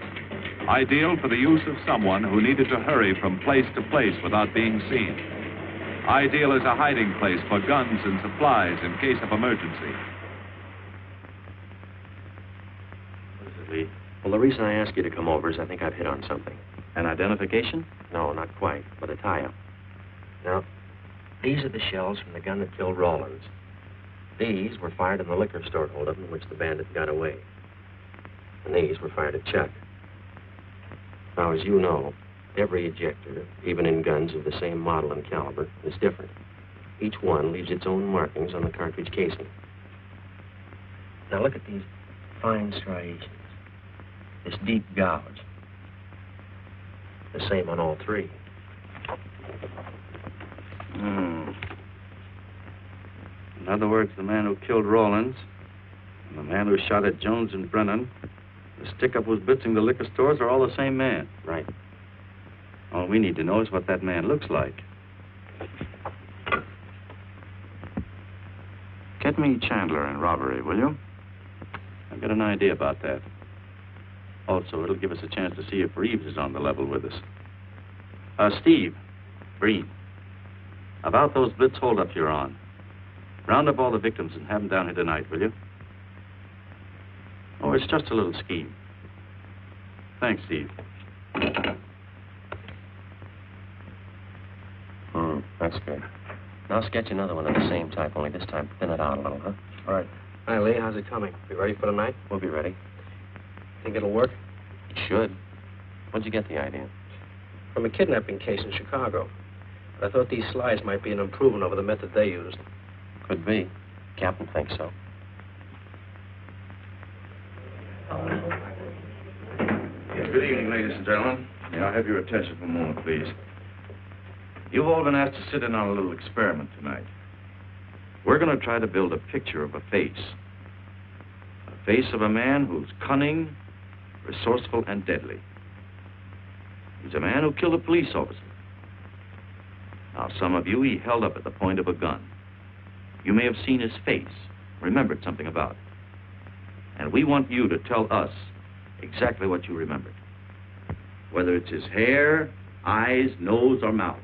ideal for the use of someone who needed to hurry from place to place without being seen. Ideal as a hiding place for guns and supplies in case of emergency. What is it, Lee? Well, the reason I asked you to come over is I think I've hit on something. An identification? No, not quite, but a tie-up. Now, these are the shells from the gun that killed Rawlins. These were fired in the liquor store holdup in which the bandit got away. And these were fired at Chuck. Now, as you know, every ejector, even in guns of the same model and caliber, is different. Each one leaves its own markings on the cartridge casing. Now look at these fine striations, this deep gouge. The same on all 3. In other words, the man who killed Rawlins, and the man who shot at Jones and Brennan, the stick-up who's blitzing the liquor stores are all the same man. Right. All we need to know is what that man looks like. Get me Chandler in robbery, will you? I've got an idea about that. Also, it'll give us a chance to see if Reeves is on the level with us. Steve, Breen, about those blitz holdups you're on. Round up all the victims and have them down here tonight, will you? Oh, it's just a little scheme. Thanks, Steve. That's good. Now sketch another one of the same type, only this time thin it out a little, huh? All right. Hi, Lee. How's it coming? You ready for tonight? We'll be ready. Think it'll work? It should. Where'd you get the idea? From a kidnapping case in Chicago. But I thought these slides might be an improvement over the method they used. Could be. Captain thinks so. Good evening, ladies and gentlemen. May I have your attention for a moment, please? You've all been asked to sit in on a little experiment tonight. We're going to try to build a picture of a face. A face of a man who's cunning, resourceful, and deadly. He's a man who killed a police officer. Now, some of you he held up at the point of a gun. You may have seen his face, remembered something about it. And we want you to tell us exactly what you remembered. Whether it's his hair, eyes, nose, or mouth.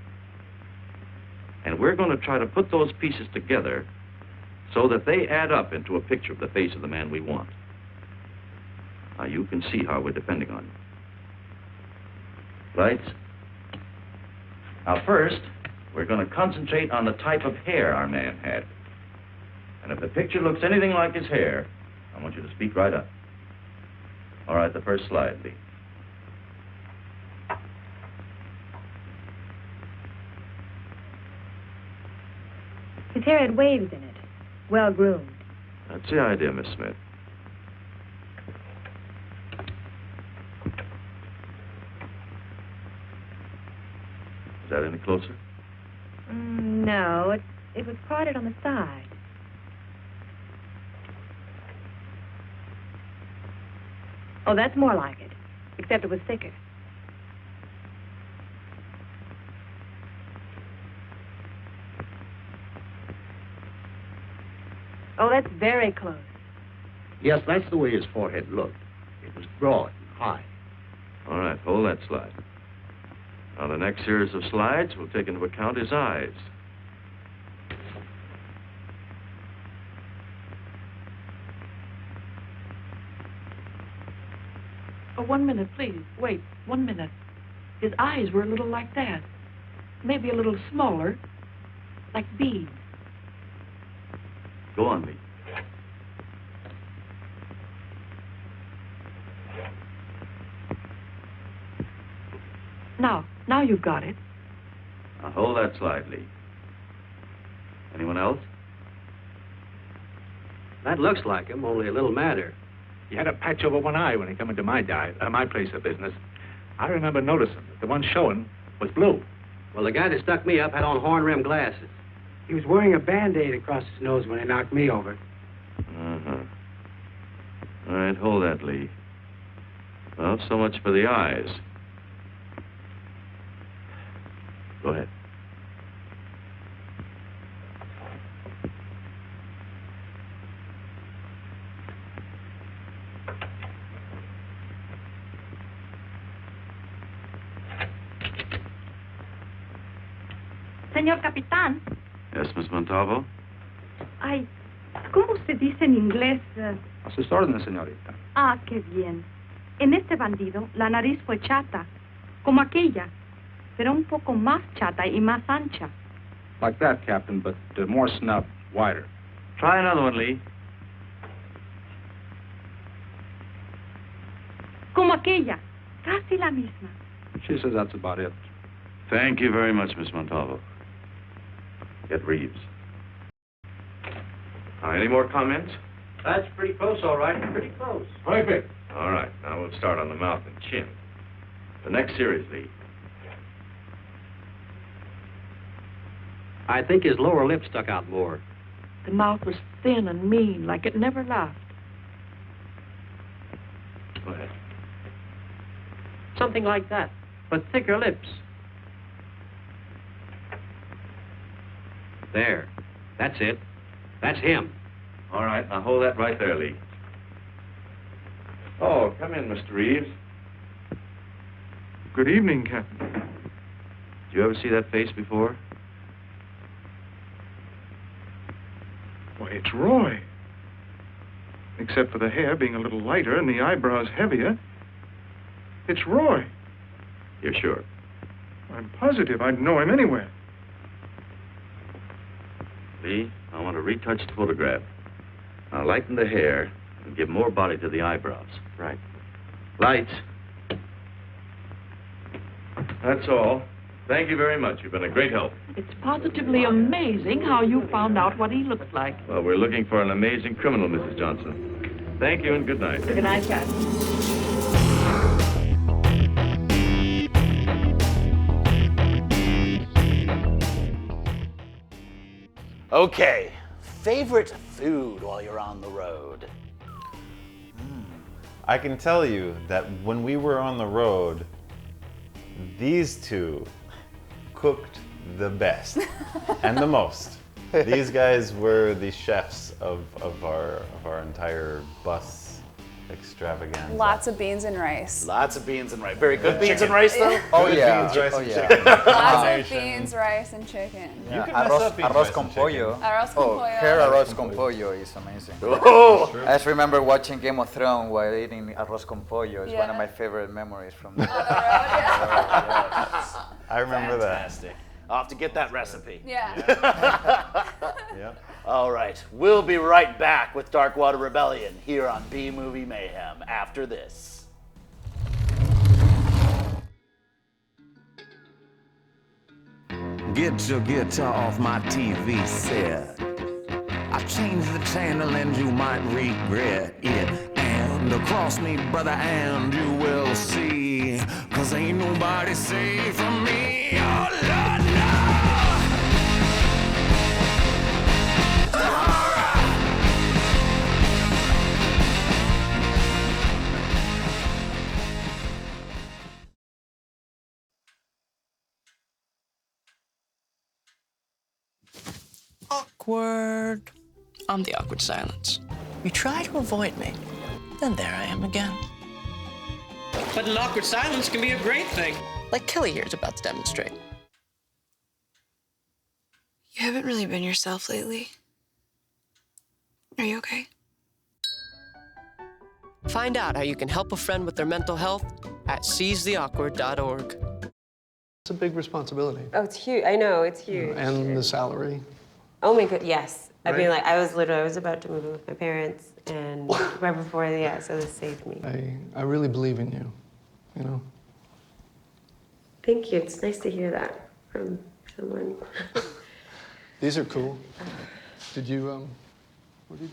And we're going to try to put those pieces together so that they add up into a picture of the face of the man we want. Now, you can see how we're depending on you. Lights? Now, first, we're going to concentrate on the type of hair our man had. And if the picture looks anything like his hair, I want you to speak right up. All right, the first slide, Lee. His hair had waves in it, well-groomed. That's the idea, Miss Smith. Is that any closer? No, it was parted on the side. Oh, that's more like it, except it was thicker. Oh, that's very close. Yes, that's the way his forehead looked. It was broad and high. All right, hold that slide. Now, the next series of slides will take into account his eyes. Oh, 1 minute, please. Wait, 1 minute. His eyes were a little like that. Maybe a little smaller, like beads. Go on, Lee. Now you've got it. Now, hold that slide, Lee. Anyone else? That looks like him, only a little madder. He had a patch over one eye when he come into my place of business. I remember noticing that the one showing was blue. Well, the guy that stuck me up had on horn-rimmed glasses. He was wearing a Band-Aid across his nose when he knocked me over. Uh-huh. All right, hold that, Lee. Well, so much for the eyes. Go ahead. Señor Capitán, Yes, Miss Montalvo? ay, ¿cómo se dice en inglés? A sus órdenes, señorita. Ah, qué bien. En este bandido, la nariz fue chata, como aquella, pero un poco más chata y más ancha. Like that, Captain, but more snub, wider. Try another one, Lee. Como aquella, casi la misma. She says that's about it. Thank you very much, Miss Montalvo. Get Reeves. Any more comments? That's pretty close, all right. Pretty close. Perfect. All right, now we'll start on the mouth and chin. The next series, Lee. I think his lower lip stuck out more. The mouth was thin and mean, like it never laughed. Go ahead. Something like that, but thicker lips. There. That's it. That's him. All right, now hold that right there, Lee. Oh, come in, Mr. Reeves. Good evening, Captain. Did you ever see that face before? Why, it's Roy. Except for the hair being a little lighter and the eyebrows heavier. It's Roy. You're sure? I'm positive I'd know him anywhere. Lee, I want a retouched photograph. Now lighten the hair and give more body to the eyebrows. Right. Lights. That's all. Thank you very much. You've been a great help. It's positively amazing how you found out what he looks like. Well, we're looking for an amazing criminal, Mrs. Johnson. Thank you and good night. Good night, Captain. Okay, favorite food while you're on the road? I can tell you that when we were on the road, these two cooked the best and the most. These guys were the chefs of our entire bus extravaganza. Lots of beans and rice. Lots of beans and rice. Very good beans and rice, though? Oh, Good yeah. beans, rice, Oh, and yeah. chicken. Lots of beans, rice, and chicken. Yeah. can mess up beans, Arroz rice, con and pollo. Arroz con pollo. Her arroz con pollo is amazing. Oh. I just remember watching Game of Thrones while eating arroz con pollo. It's one of Yeah. my favorite memories from the I remember Fantastic. I'll have to get that recipe. Yeah. Yeah. All right, we'll be right back with Darkwater Rebellion here on B-Movie Mayhem after this. Get your guitar off my TV set. I changed the channel and you might regret it. And across me, brother, and you will see. 'Cause ain't nobody safe from me. Oh, Lord, no. Awkward. I'm the awkward silence. You try to avoid me, then there I am again. But an awkward silence can be a great thing. Like Kelly here is about to demonstrate. You haven't really been yourself lately. Are you okay? Find out how you can help a friend with their mental health at seizetheawkward.org. It's a big responsibility. Oh, it's huge. I know, it's huge. And the salary. Oh my god, yes. I Right? mean, like, I was about to move in with my parents, and right before, yeah, so this saved me. I really believe in you, you know? Thank you. It's nice to hear that from someone. These are cool. Did you, what did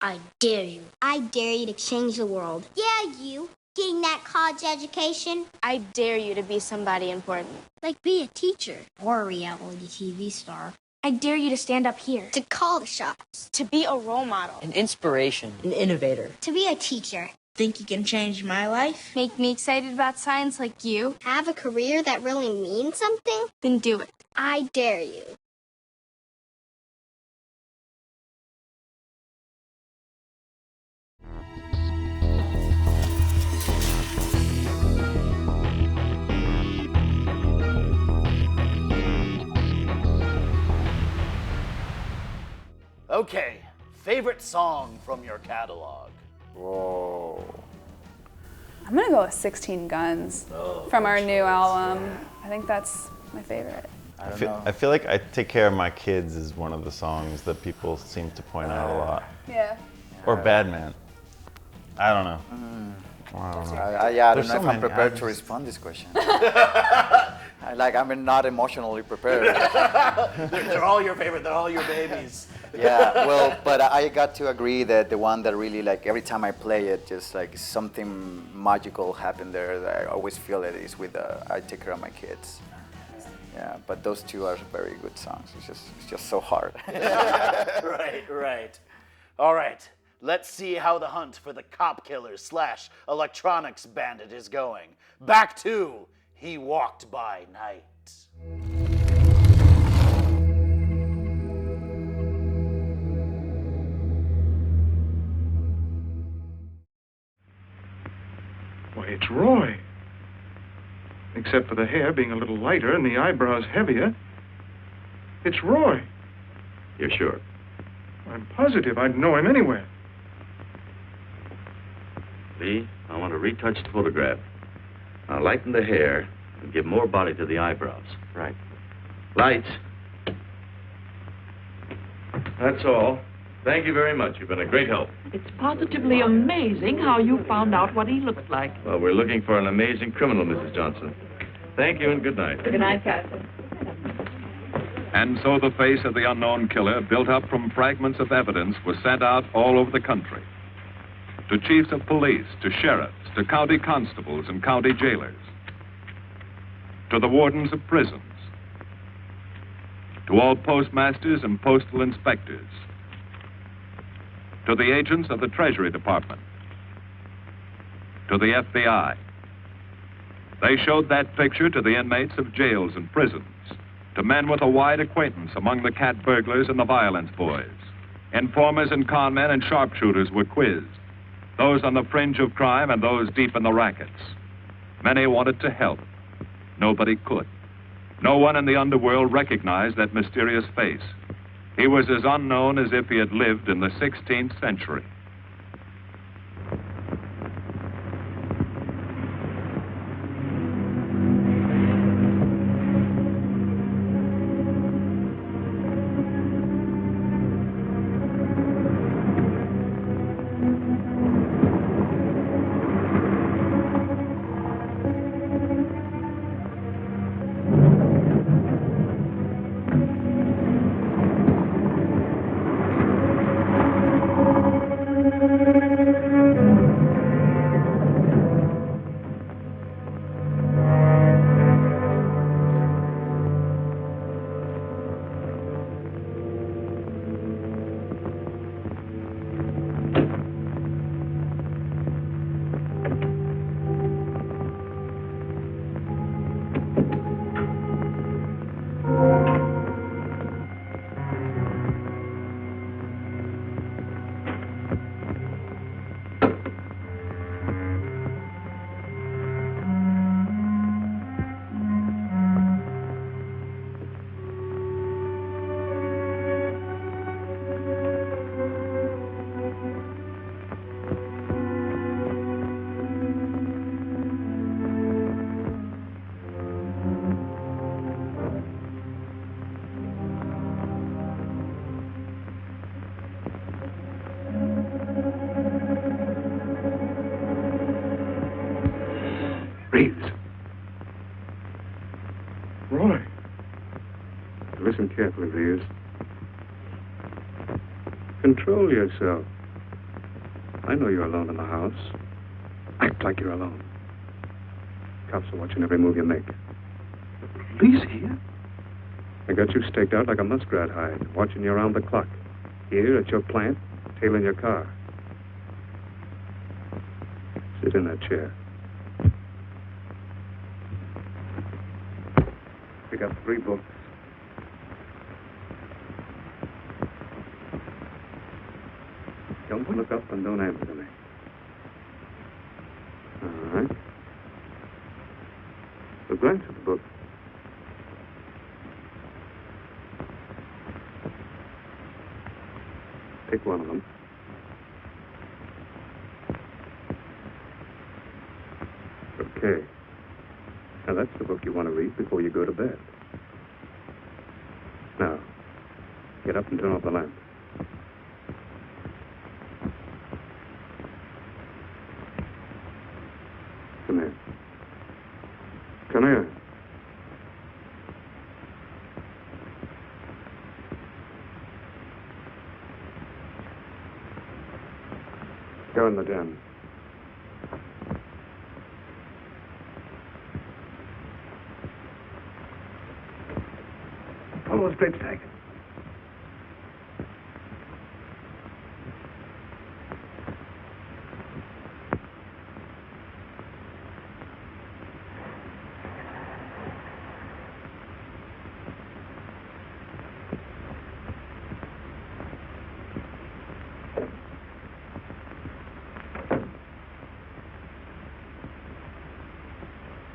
I dare you. I dare you to change the world. Yeah, you. Getting that college education. I dare you to be somebody important. Like be a teacher. Or a reality TV star. I dare you to stand up here. To call the shots. To be a role model. An inspiration. An innovator. To be a teacher. Think you can change my life? Make me excited about science like you? Have a career that really means something? Then do it. I dare you. Okay, favorite song from your catalog? Whoa. I'm gonna go with 16 Guns from our new album. I think that's my favorite. I feel like I Take Care of My Kids is one of the songs that people seem to point out a lot. Yeah. Or Bad Man. I don't know. I don't know. I don't There's know so if I'm many. prepared to respond this question. I'm not emotionally prepared. They're all your favorite, they're all your babies. Yeah, well, but I got to agree that the one that really, like, every time I play it, just like something magical happened there. That I always feel it is with I Take Care of My Kids. Yeah, but those two are very good songs. It's just so hard. Right. All right, let's see how the hunt for the cop killer / electronics bandit is going. Back to He Walked By Night. Why, it's Roy. Except for the hair being a little lighter and the eyebrows heavier. It's Roy. You're sure? I'm positive I'd know him anywhere. Lee, I want a retouched photograph. Now lighten the hair and give more body to the eyebrows. Right. Lights. That's all. Thank you very much. You've been a great help. It's positively amazing how you found out what he looks like. Well, we're looking for an amazing criminal, Mrs. Johnson. Thank you and good night. Good night, Captain. And so the face of the unknown killer, built up from fragments of evidence, was sent out all over the country. To chiefs of police, to sheriffs, to county constables and county jailers. To the wardens of prisons. To all postmasters and postal inspectors. To the agents of the Treasury Department. To the FBI. They showed that picture to the inmates of jails and prisons, to men with a wide acquaintance among the cat burglars and the violence boys. Informers and conmen and sharpshooters were quizzed, those on the fringe of crime and those deep in the rackets. Many wanted to help. Nobody could. No one in the underworld recognized that mysterious face. He was as unknown as if he had lived in the 16th century. Reeves. Roy. Listen carefully, Reeves. Control yourself. I know you're alone in the house. Act like you're alone. Cops are watching every move you make. The police here? I got you staked out like a muskrat hide, watching you around the clock. Here at your plant, tailing your car. Sit in that chair. Pick up 3 books. Don't look up and don't answer to me. All right. So glance at the book. Pick one of them. Okay. Now that's the book you want to read before you go to bed. Now, get up and turn off the lamp. Come here. Come here. Go in the den. Pull those drapes back.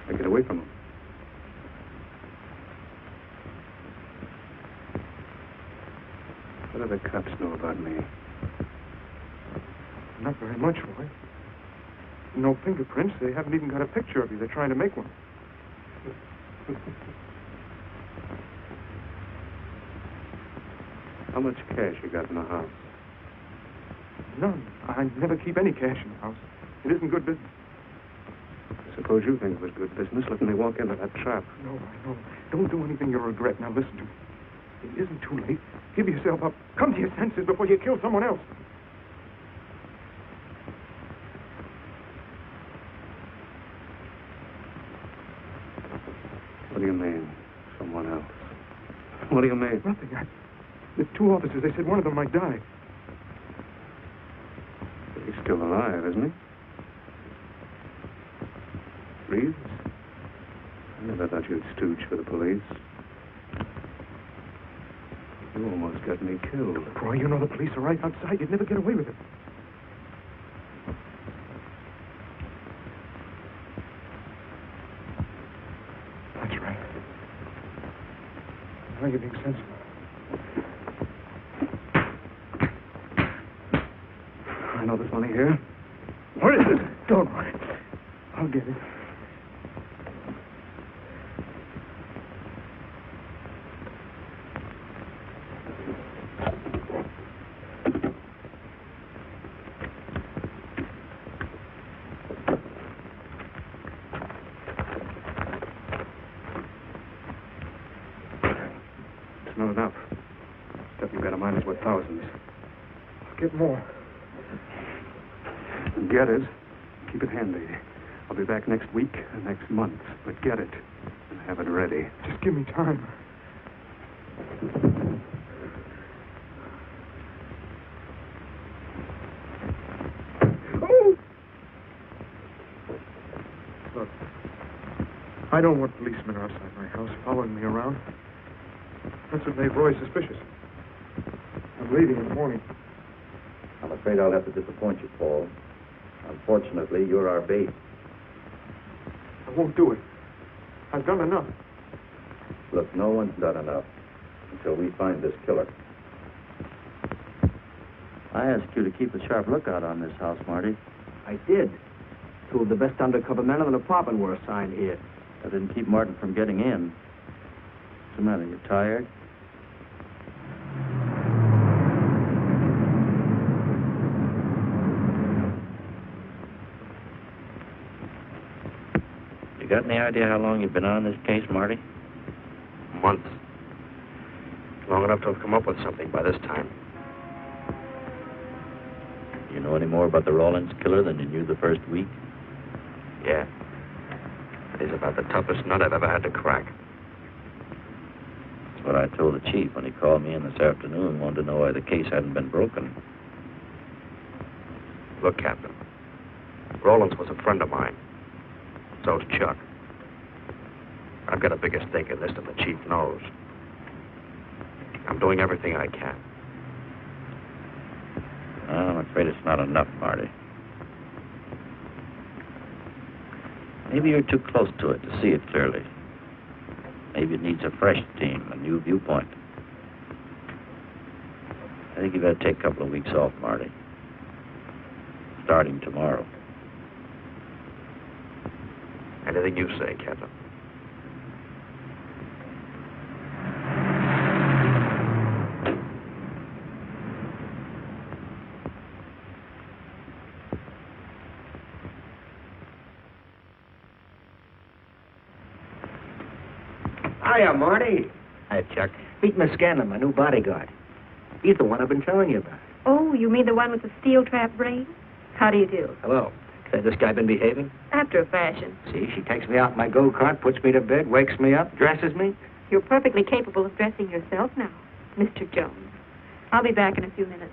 Now get away from them. What do the cops know about me? Not very much, Roy. No fingerprints. They haven't even got a picture of you. They're trying to make one. How much cash you got in the house? None. I never keep any cash in the house. It isn't good business. Suppose you think it was good business letting me walk into that trap. No, I know. Don't do anything you'll regret. Now listen to me. It isn't too late. Give yourself up. Come to your senses before you kill someone else. What do you mean, someone else? What do you mean? Nothing. There's 2 officers. They said one of them might die. He's still alive, isn't he? Reeves? I never thought you'd stooge for the police. You almost got me killed. Roy, you know the police are right outside. You'd never get away with it. That's right. Now you're being sensible. I know there's money here. Where is it? Don't worry. I'll get it. It's not enough. Stuff you've got in mind is worth thousands. I'll get more. Get it. Keep it handy. I'll be back next week and next month. But get it and have it ready. Just give me time. Oh! Look, I don't want policemen outside my house following me around. That's what made Roy suspicious. I'm leaving in the morning. I'm afraid I'll have to disappoint you, Paul. Unfortunately, you're our bait. I won't do it. I've done enough. Look, no one's done enough until we find this killer. I asked you to keep a sharp lookout on this house, Marty. I did. 2 of the best undercover men in the department were assigned here. That didn't keep Martin from getting in. What's the matter? You tired? got any idea how long you've been on this case, Marty? Months. Long enough to have come up with something by this time. You know any more about the Rawlins killer than you knew the first week? Yeah. He's about the toughest nut I've ever had to crack. That's what I told the chief when he called me in this afternoon and wanted to know why the case hadn't been broken. Look, Captain. Rawlins was a friend of mine. So's Chuck. I've got a bigger stake in this than the chief knows. I'm doing everything I can. I'm afraid it's not enough, Marty. Maybe you're too close to it to see it clearly. Maybe it needs a fresh team, a new viewpoint. I think you better take a couple of weeks off, Marty. Starting tomorrow. Anything you say, Captain. Hiya, Marty. Hi, Chuck. Meet Miss Scanlon, my new bodyguard. He's the one I've been telling you about. Oh, you mean the one with the steel trap brain? How do you do? Hello. Said this guy been behaving? After a fashion. See, she takes me out in my go-kart, puts me to bed, wakes me up, dresses me. You're perfectly capable of dressing yourself now, Mr. Jones. I'll be back in a few minutes.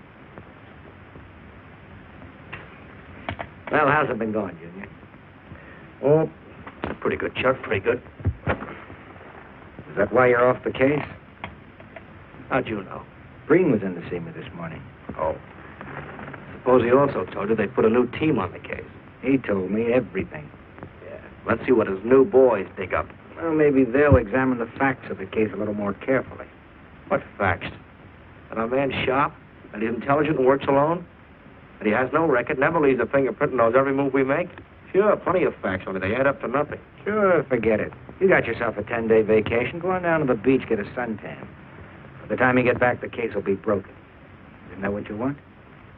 Well, how's it been going, Junior? Oh, pretty good, Chuck, pretty good. Is that why you're off the case? How'd you know? Breen was in to see me this morning. Oh. Suppose he also told you they put a new team on the case. He told me everything. Yeah. Let's see what his new boys dig up. Well, maybe they'll examine the facts of the case a little more carefully. What facts? That our man's sharp, that he's intelligent and works alone, that he has no record, never leaves a fingerprint and knows every move we make? Sure, plenty of facts, only they add up to nothing. Sure, forget it. You got yourself a 10-day vacation. Go on down to the beach, get a suntan. By the time you get back, the case will be broken. Isn't that what you want?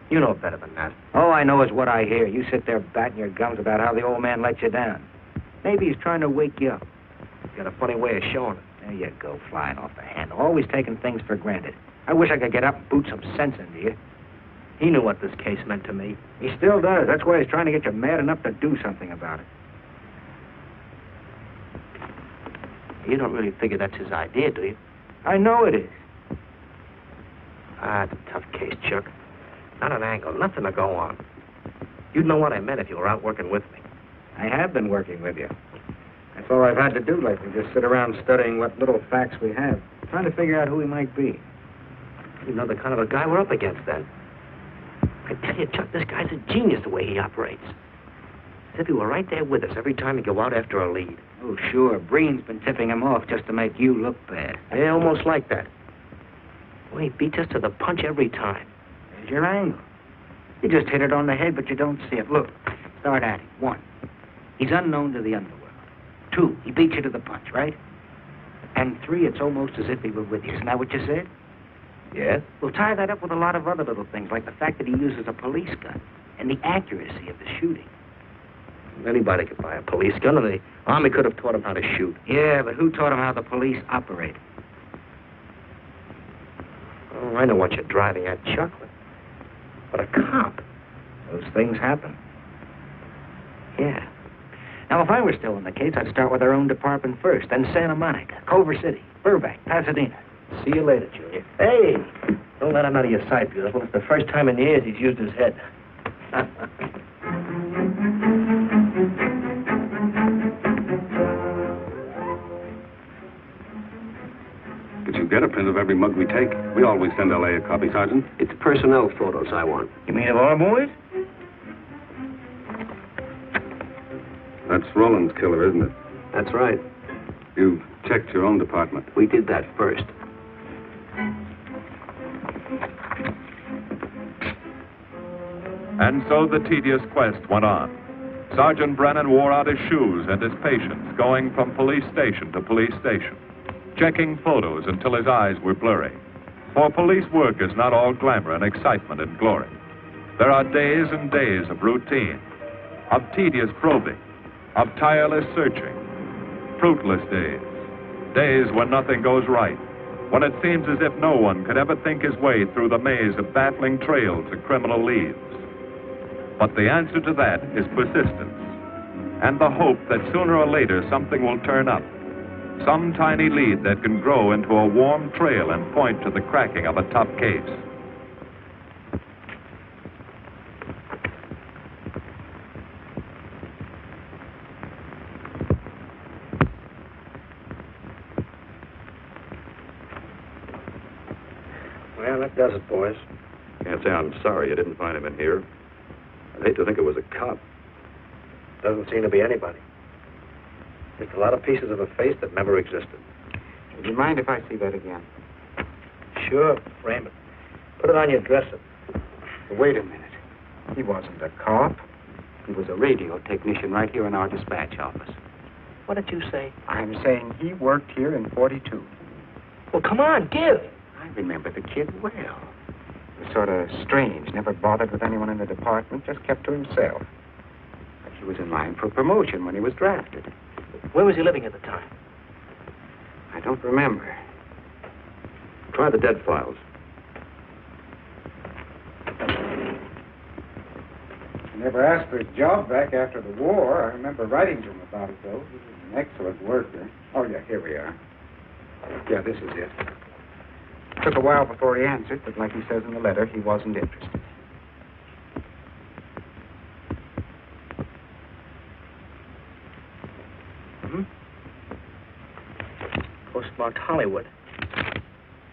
You know better than that. All I know is what I hear. You sit there batting your gums about how the old man let you down. Maybe he's trying to wake you up. He's got a funny way of showing it. There you go, flying off the handle. Always taking things for granted. I wish I could get up and boot some sense into you. He knew what this case meant to me. He still does. That's why he's trying to get you mad enough to do something about it. You don't really figure that's his idea, do you? I know it is. Ah, it's a tough case, Chuck. Not an angle, nothing to go on. You'd know what I meant if you were out working with me. I have been working with you. That's all I've had to do lately, just sit around studying what little facts we have, trying to figure out who he might be. You know the kind of a guy we're up against, then. I tell you, Chuck, this guy's a genius the way he operates. As if he were right there with us every time he go out after a lead. Oh, sure. Breen's been tipping him off just to make you look bad. Yeah, almost like that. Well, he beats us to the punch every time. There's your angle. You just hit it on the head, but you don't see it. Look, start at it. 1, he's unknown to the underworld. 2, he beats you to the punch, right? And 3, it's almost as if he were with you. Isn't that what you said? Yeah? Well, tie that up with a lot of other little things, like the fact that he uses a police gun and the accuracy of the shooting. Anybody could buy a police gun, and the Army could have taught him how to shoot. Yeah, but who taught him how the police operate? Oh, I know what you're driving at, Chuck, but a cop. Those things happen. Yeah. Now, if I were still in the case, I'd start with our own department first, then Santa Monica, Culver City, Burbank, Pasadena. See you later, Junior. Hey, don't let him out of your sight, beautiful. It's the first time in years he's used his head. Could you get a print of every mug we take? We always send LA a copy, Sergeant. It's personnel photos I want. You mean of our boys? That's Roland's killer, isn't it? That's right. You checked your own department. We did that first. And so the tedious quest went on. Sergeant Brennan wore out his shoes and his patience, going from police station to police station, checking photos until his eyes were blurry. For police work is not all glamour and excitement and glory. There are days and days of routine, of tedious probing, of tireless searching, fruitless days. Days when nothing goes right. When it seems as if no one could ever think his way through the maze of baffling trails a criminal leaves. But the answer to that is persistence, and the hope that sooner or later something will turn up. Some tiny lead that can grow into a warm trail and point to the cracking of a tough case. Well, that does it, boys. Can't say I'm sorry you didn't find him in here. I'd hate to think it was a cop. Doesn't seem to be anybody. Just a lot of pieces of a face that never existed. Would you mind if I see that again? Sure, frame it. Put it on your dresser. Wait a minute. He wasn't a cop. He was a radio technician right here in our dispatch office. What did you say? I'm saying he worked here in 42. Well, come on, give. I remember the kid well. He was sort of strange, never bothered with anyone in the department, just kept to himself. But he was in line for promotion when he was drafted. Where was he living at the time? I don't remember. Try the dead files. He never asked for his job back after the war. I remember writing to him about it, though. He was an excellent worker. Oh, yeah, here we are. Yeah, this is it. Took a while before he answered, but like he says in the letter, he wasn't interested. Postmarked Hollywood.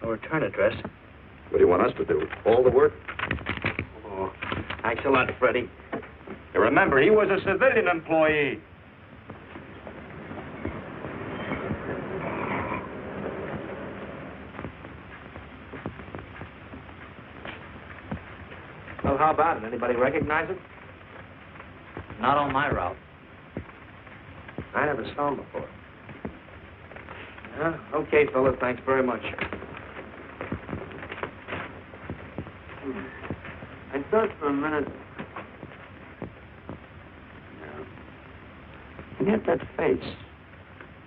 No return address. What do you want us to do? All the work? Oh, thanks a lot, Freddie. You remember, he was a civilian employee. Well, how about it? Anybody recognize it? Not on my route. I never saw him before. Okay, fellas, thanks very much. I thought for a minute. He had that face.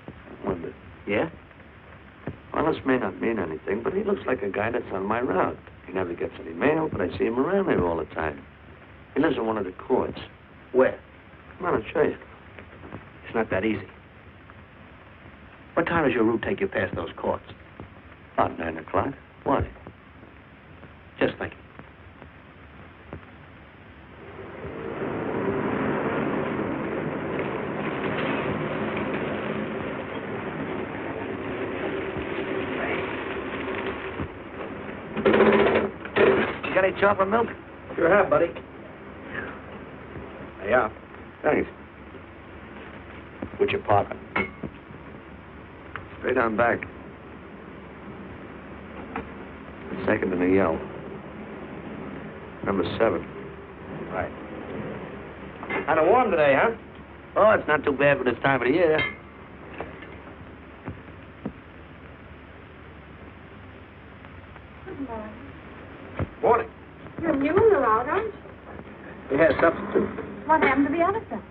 I wondered. Yeah? Well, this may not mean anything, but he looks like a guy that's on my route. He never gets any mail, but I see him around there all the time. He lives in one of the courts. Where? Come on, I'll show you. It's not that easy. What time does your route take you past those courts? About 9 o'clock. Why? Just thinking. You got any chocolate milk? Sure have, buddy. There you are. Thanks. What's your partner? Straight on back. Second in the yell. Number 7. Right. Kind of warm today, huh? Oh, it's not too bad for this time of the year. Good morning. Morning. Your mules are out, aren't you? We had substitute. What happened to the elephant?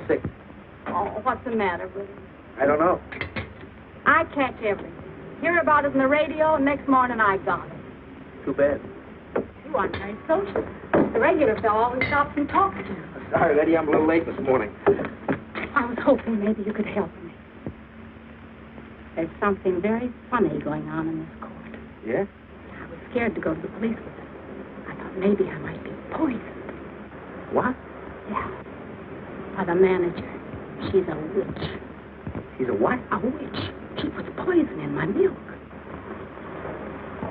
Sick. Oh, what's the matter with him? I don't know. I catch everything. Hear about it on the radio, and next morning I got it. Too bad. You aren't very social. The regular fellow always stops and talks to you. Sorry, Letty, I'm a little late this morning. I was hoping maybe you could help me. There's something very funny going on in this court. Yeah? I was scared to go to the police with it. I thought maybe I might be poisoned. What? Yeah. By the manager. She's a witch. She's a what? A witch. She puts poison in my milk.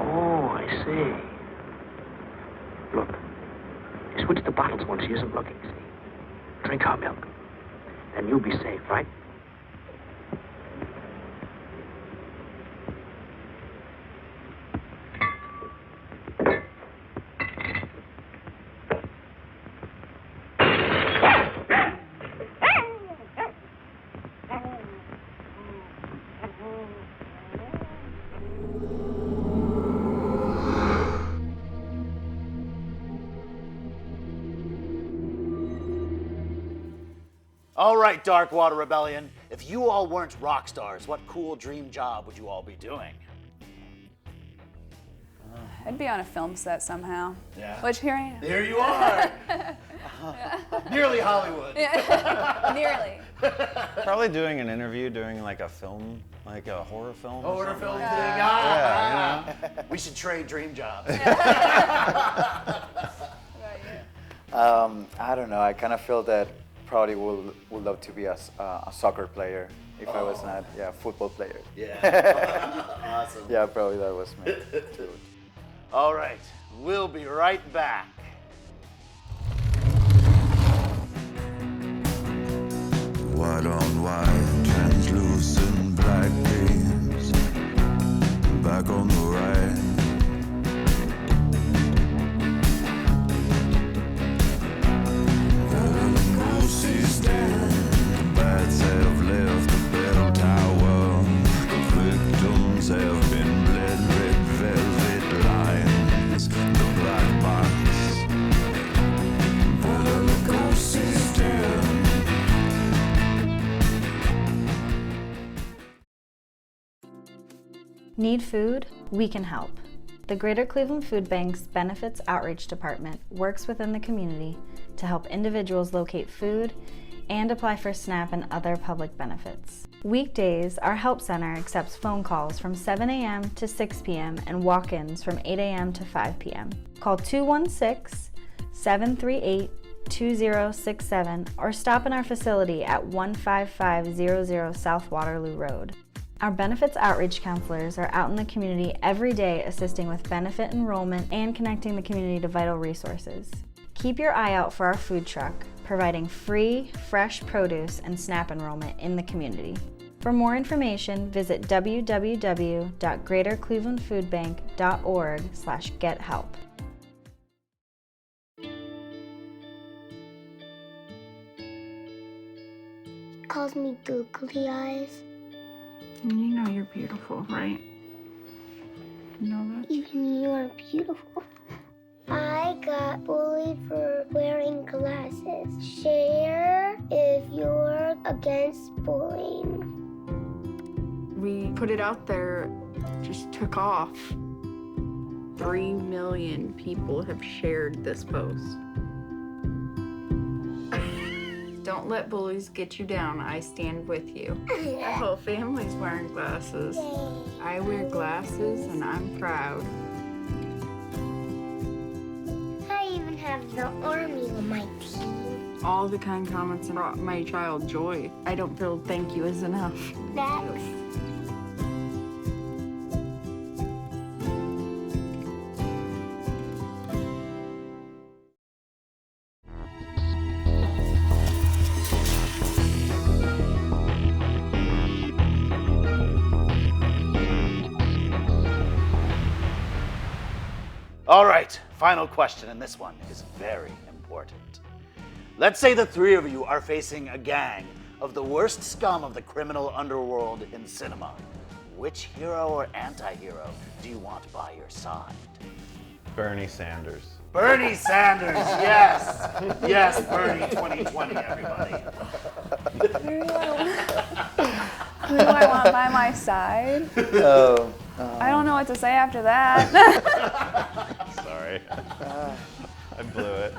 Oh, I see. Look. You switch the bottles when she isn't looking, see? Drink our milk. Then you'll be safe, right? All right, Darkwater Rebellion. If you all weren't rock stars, what cool dream job would you all be doing? I'd be on a film set somehow. Yeah. Which here I am. There you are. Nearly Hollywood. Nearly. Probably doing an interview, doing like a film, like a horror film. or Horror something film like thing. that. Yeah, you know. We should trade dream jobs. I don't know. I kind of feel that probably would love to be a soccer player if I was not, a football player. Yeah. Awesome. Yeah, probably that was me too. All right, we'll be right back. White on white, translucent black beams. Back on the right. Lucy's dead. The bats have left the bell tower. The victims have been bled. Red velvet lines. The black box. The ghost is dead. Need food? We can help. The Greater Cleveland Food Bank's Benefits Outreach Department works within the community to help individuals locate food and apply for SNAP and other public benefits. Weekdays, our help center accepts phone calls from 7 a.m. to 6 p.m. and walk-ins from 8 a.m. to 5 p.m. Call 216-738-2067 or stop in our facility at 15500 South Waterloo Road. Our benefits outreach counselors are out in the community every day assisting with benefit enrollment and connecting the community to vital resources. Keep your eye out for our food truck, providing free, fresh produce and SNAP enrollment in the community. For more information, visit www.greaterclevelandfoodbank.org/gethelp. Calls me googly eyes. You know you're beautiful, right? You know that? Even you are beautiful. I got bullied for wearing glasses. Share if you're against bullying. We put it out there, just took off. 3 million people have shared this post. Don't let bullies get you down. I stand with you. Our whole family's wearing glasses. I wear glasses and I'm proud. I even have the army on my team. All the kind comments brought my child joy. I don't feel thank you is enough. Next. All right, final question, and this one is very important. Let's say the three of you are facing a gang of the worst scum of the criminal underworld in cinema. Which hero or anti-hero do you want by your side? Bernie Sanders. Bernie Sanders, yes. Yes, Bernie 2020, everybody. Who do I want by my side? I don't know what to say after that. Sorry. I blew it.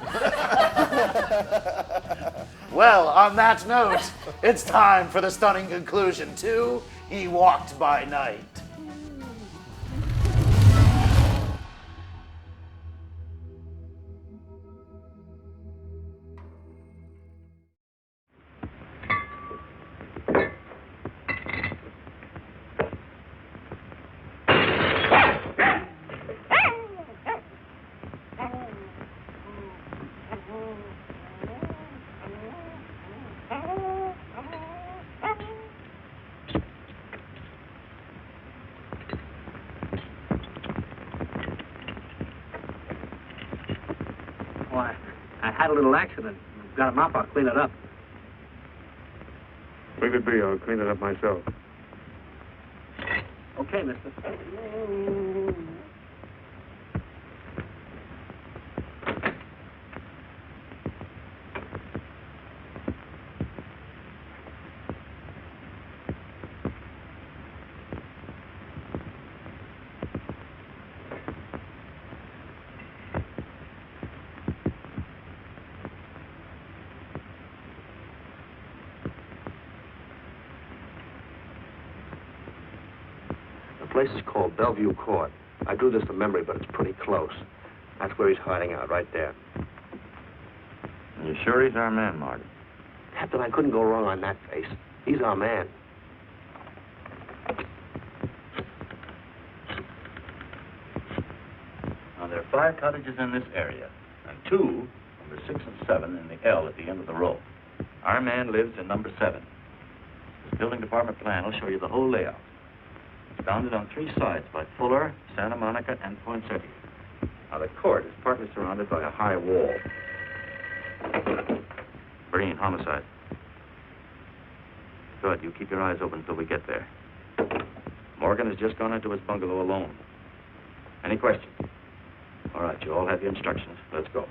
Well, on that note, it's time for the stunning conclusion to He Walked by Night. Why, I had a little accident. Got a mop, I'll clean it up. Leave it be. I'll clean it up myself. Okay, mister. place is called Bellevue Court. I drew this from memory, but it's pretty close. That's where he's hiding out, right there. You sure he's our man, Marty? Captain, I couldn't go wrong on that face. He's our man. Now, there are 5 cottages in this area, and 2, number 6 and 7, in the L at the end of the row. Our man lives in number 7. This building department plan will show you the whole layout. It's bounded on 3 sides by Fuller, Santa Monica, and Poinsettia. Now, the court is partly surrounded by a high wall. Green, homicide. Good, you keep your eyes open until we get there. Morgan has just gone into his bungalow alone. Any questions? All right, you all have your instructions. Let's go.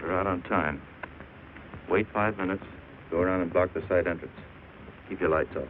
We're out on time. Wait 5 minutes. Go around and block the side entrance. Keep your lights off.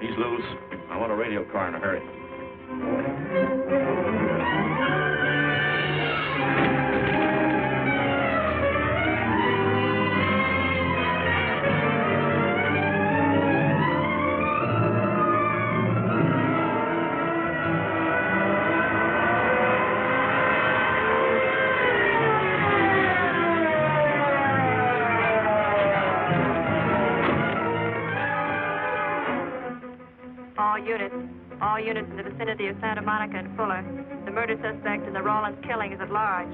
He's loose. I want a radio car in a hurry. All units in the vicinity of Santa Monica and Fuller. The murder suspect in the Rawlins killing is at large.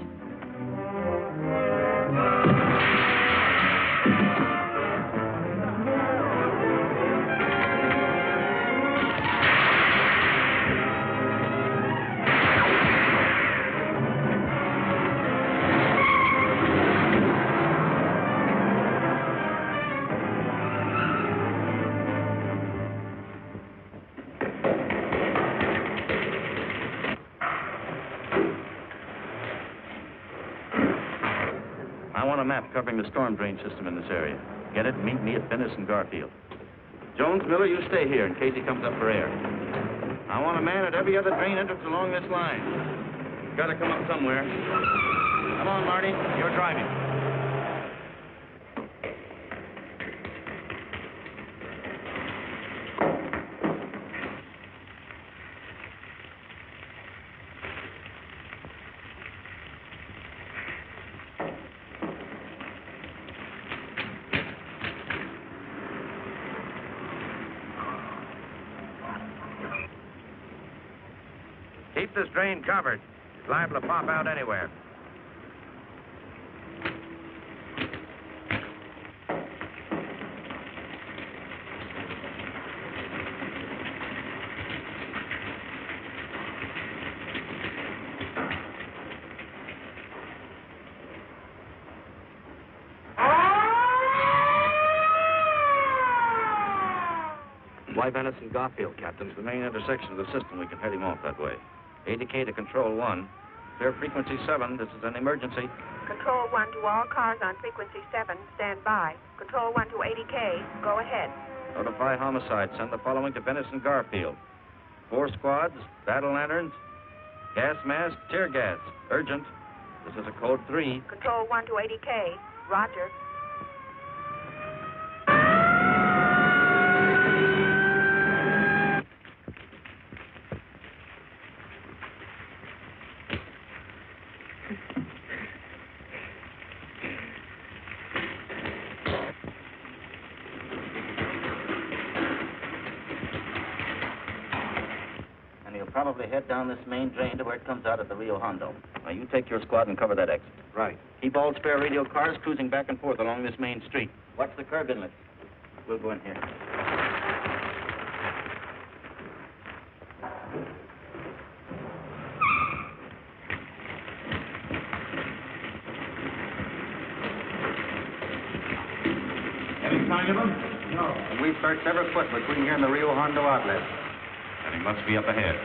I want a map covering the storm drain system in this area. Get it? Meet me at Venice and Garfield. Jones, Miller, you stay here in case he comes up for air. I want a man at every other drain entrance along this line. Got to come up somewhere. Come on, Marty. You're driving. Keep this drain covered. It's liable to pop out anywhere. Why Venice and Garfield, Captain? It's the main intersection of the system. We can head him off that way. ADK to Control 1. Clear frequency 7. This is an emergency. Control 1 to all cars on frequency 7. Stand by. Control 1 to ADK. Go ahead. Notify homicide. Send the following to Venice and Garfield. 4 squads, battle lanterns, gas mask, tear gas. Urgent. This is a code 3. Control 1 to ADK. Roger. Probably head down this main drain to where it comes out at the Rio Hondo. Now, you take your squad and cover that exit. Right. Keep all spare radio cars cruising back and forth along this main street. Watch the curb inlet. We'll go in here. Any sign of him? No. And we've searched every foot between here and the Rio Hondo outlet. And he must be up ahead.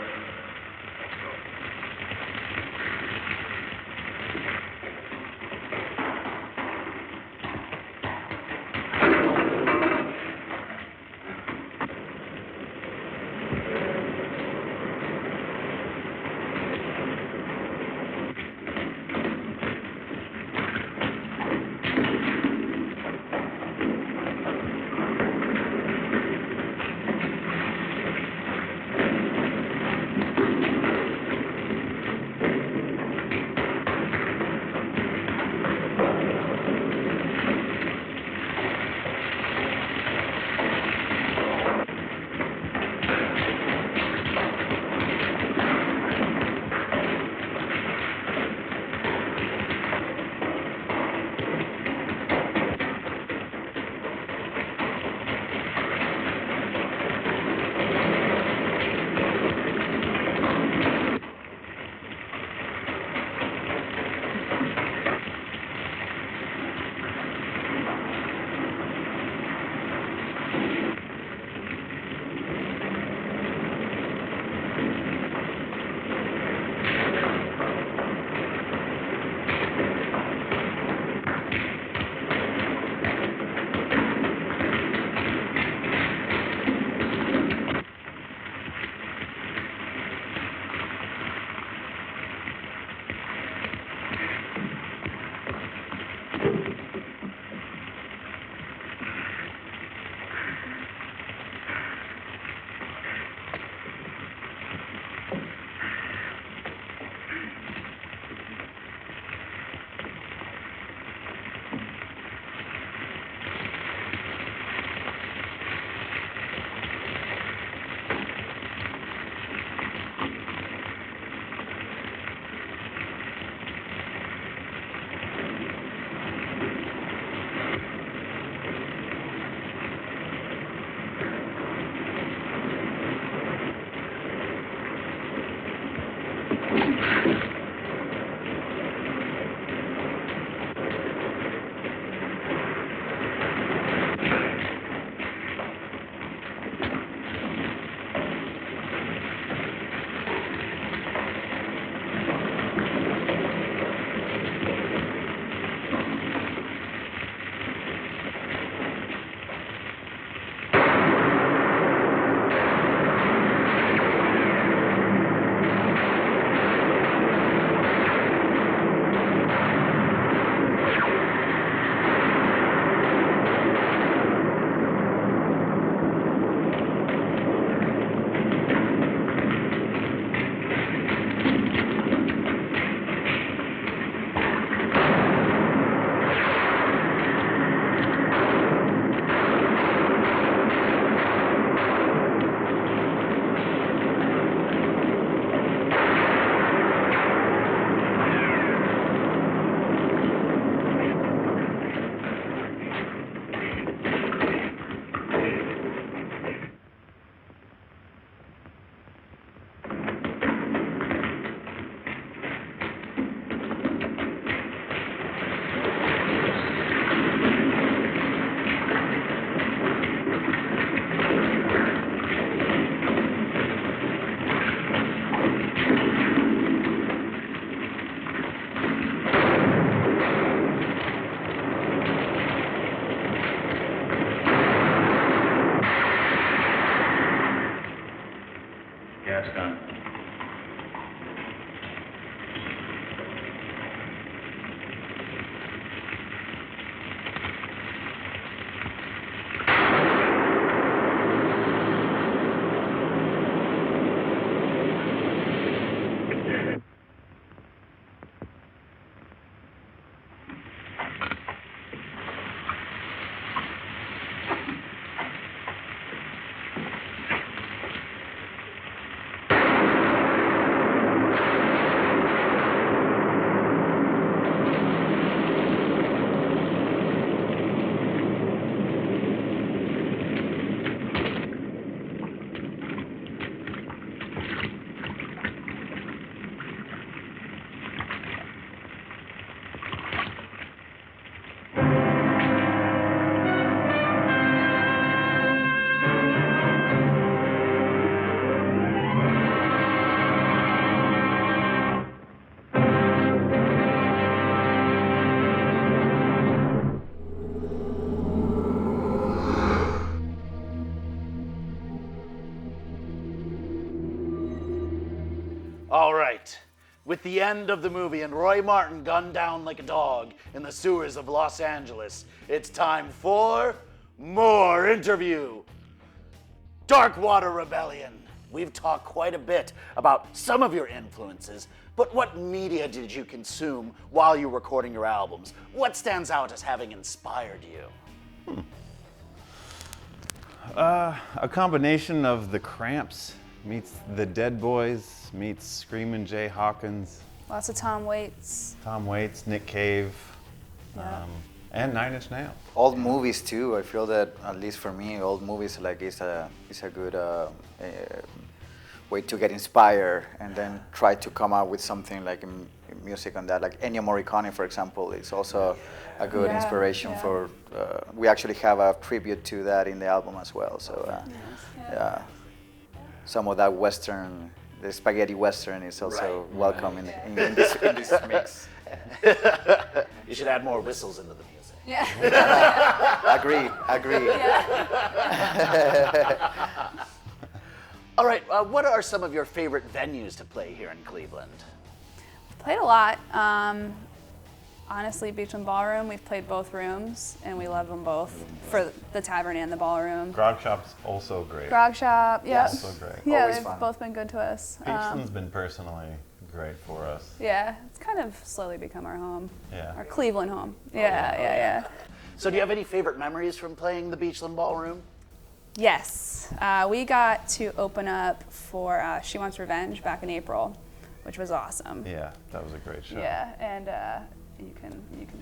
That's done. All right. With the end of the movie and Roy Martin gunned down like a dog in the sewers of Los Angeles, it's time for more interview. Darkwater Rebellion. We've talked quite a bit about some of your influences, but what media did you consume while you were recording your albums? What stands out as having inspired you? A combination of the Cramps meets the Dead Boys meets Screamin' Jay Hawkins. Lots of Tom Waits. Tom Waits, Nick Cave, and Nine Inch Nails. Old movies too. I feel that, at least for me, old movies is a good way to get inspired and then try to come out with something like music on that. Like Ennio Morricone, for example, is also a good inspiration for. We actually have a tribute to that in the album as well. So some of that Western. The spaghetti Western is also welcome in this mix. You should add more whistles into the music. Yeah. Agree. All right, what are some of your favorite venues to play here in Cleveland? We've played a lot. Honestly, Beachland Ballroom, we've played both rooms, and we love them both, for the Tavern and the Ballroom. Grog Shop's also great. Grog Shop, yeah. Also great. Yeah, Always they've fun. both been good to us. Beachland's been personally great for us. Yeah, it's kind of slowly become our home. Yeah. Our Cleveland home. Yeah. So do you have any favorite memories from playing the Beachland Ballroom? Yes. We got to open up for She Wants Revenge back in April, which was awesome. Yeah, that was a great show. Yeah, and you can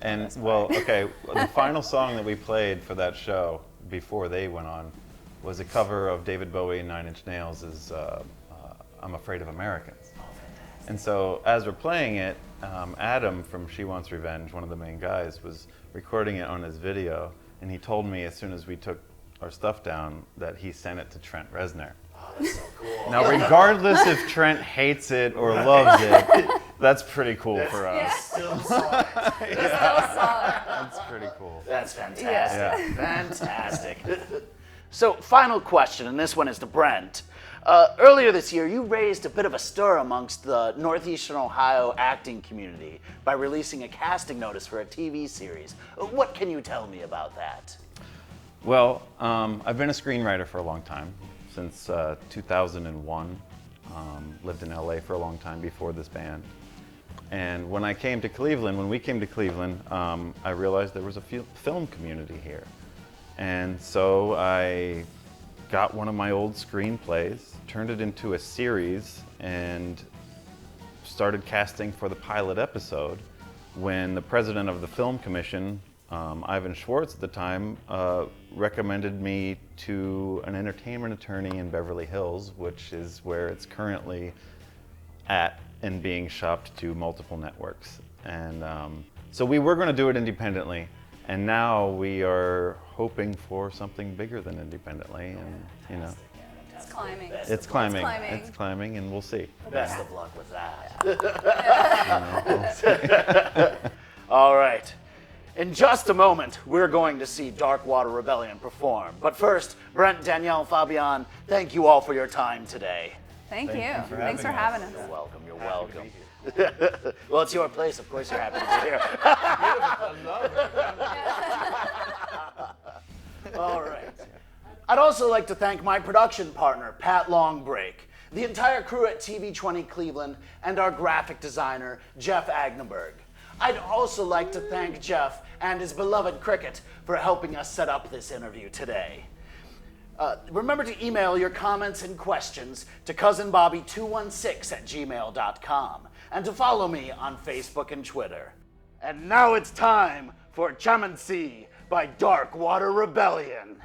And the final song that we played for that show before they went on was a cover of David Bowie and Nine Inch Nails' I'm Afraid of Americans. And so as we're playing it, Adam from She Wants Revenge, one of the main guys, was recording it on his video, and he told me as soon as we took our stuff down that he sent it to Trent Reznor. Oh, that's so cool. Now, regardless if Trent hates it or loves it, that's pretty cool for us. Yeah. Still solid. That's pretty cool. That's fantastic. Yeah. Fantastic. So, final question, and this one is to Brent. Earlier this year, you raised a bit of a stir amongst the Northeastern Ohio acting community by releasing a casting notice for a TV series. What can you tell me about that? Well, I've been a screenwriter for a long time, since 2001. Lived in LA for a long time before this band. And when we came to Cleveland, I realized there was a film community here. And so I got one of my old screenplays, turned it into a series, and started casting for the pilot episode when the president of the film commission, Ivan Schwartz at the time, recommended me to an entertainment attorney in Beverly Hills, which is where it's currently at and being shopped to multiple networks. And so we were going to do it independently, and now we are hoping for something bigger than independently, and you know. It's climbing. It's climbing. It's climbing, and we'll see. Best of luck with that. All right. In just a moment, we're going to see Darkwater Rebellion perform. But first, Brent, Danielle, Fabian, thank you all for your time today. Thank you. for Thanks for having us. You're welcome. You're welcome. Well, it's your place. Of course, you're happy to be here. All right. I'd also like to thank my production partner, Pat Longbreak, the entire crew at TV20 Cleveland, and our graphic designer, Jeff Agneberg. I'd also like to thank Jeff and his beloved Cricket for helping us set up this interview today. Remember to email your comments and questions to cousinbobby216@gmail.com and to follow me on Facebook and Twitter. And now it's time for Chamancy by Dark Water Rebellion.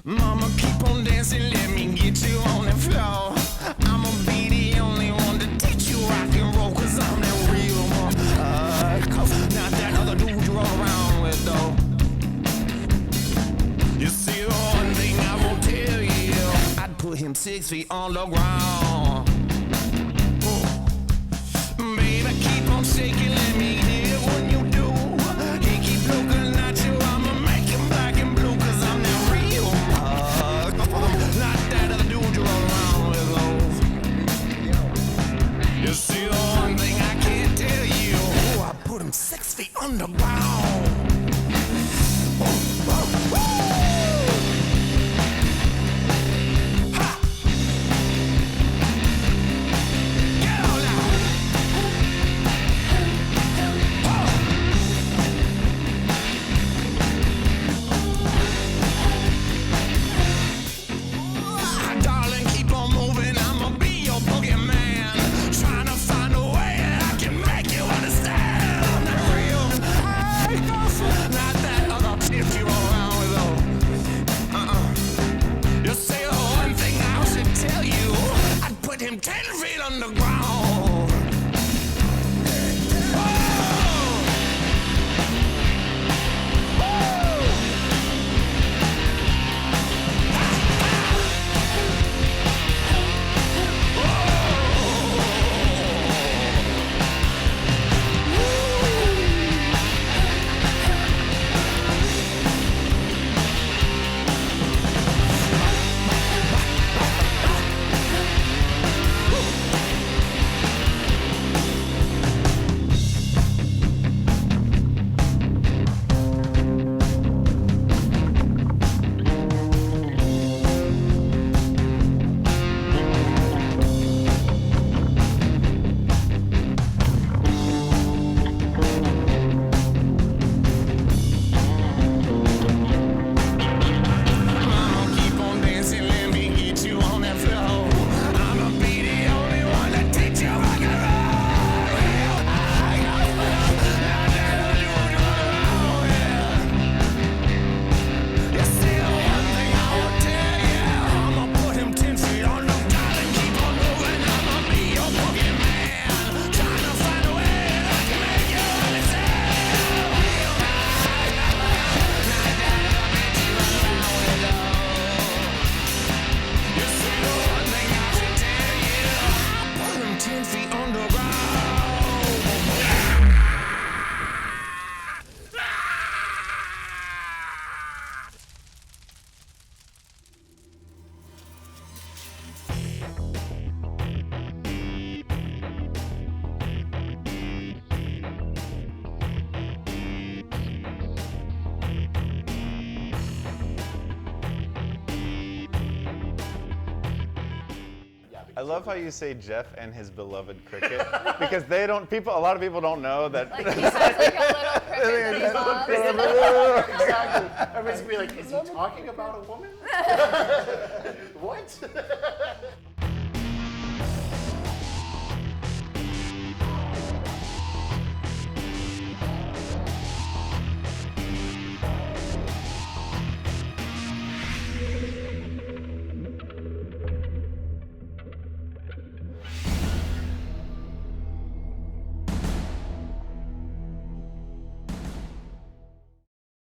Mama, keep on dancing, let me get you on the floor. I'ma be the only one to teach you rock and roll, cause I'm that real one. Not that other dude you roll around with, though. You see, the one thing I won't tell you, I'd put him 6 feet on the ground. Baby, keep on shaking, let me hear what you do. He keep looking at you, I'ma make him black and blue, cause I'm that real mug. Not that other dude you roll around with, though. You see, the one thing I can't tell you, I put him 6 feet underground. Darling, keep on moving, I'ma be your boogeyman. Trying to find a way that I can make you understand. I'm not real. Not that other chick you roll around with, though. You say the one thing I should tell you, I'd put him 10 feet underground. I love how you say Jeff and his beloved Cricket because they don't. A lot of people don't know that. Like he sounds like a little cricket that he loves. Exactly. Everybody's gonna be like, is he talking about a woman? What?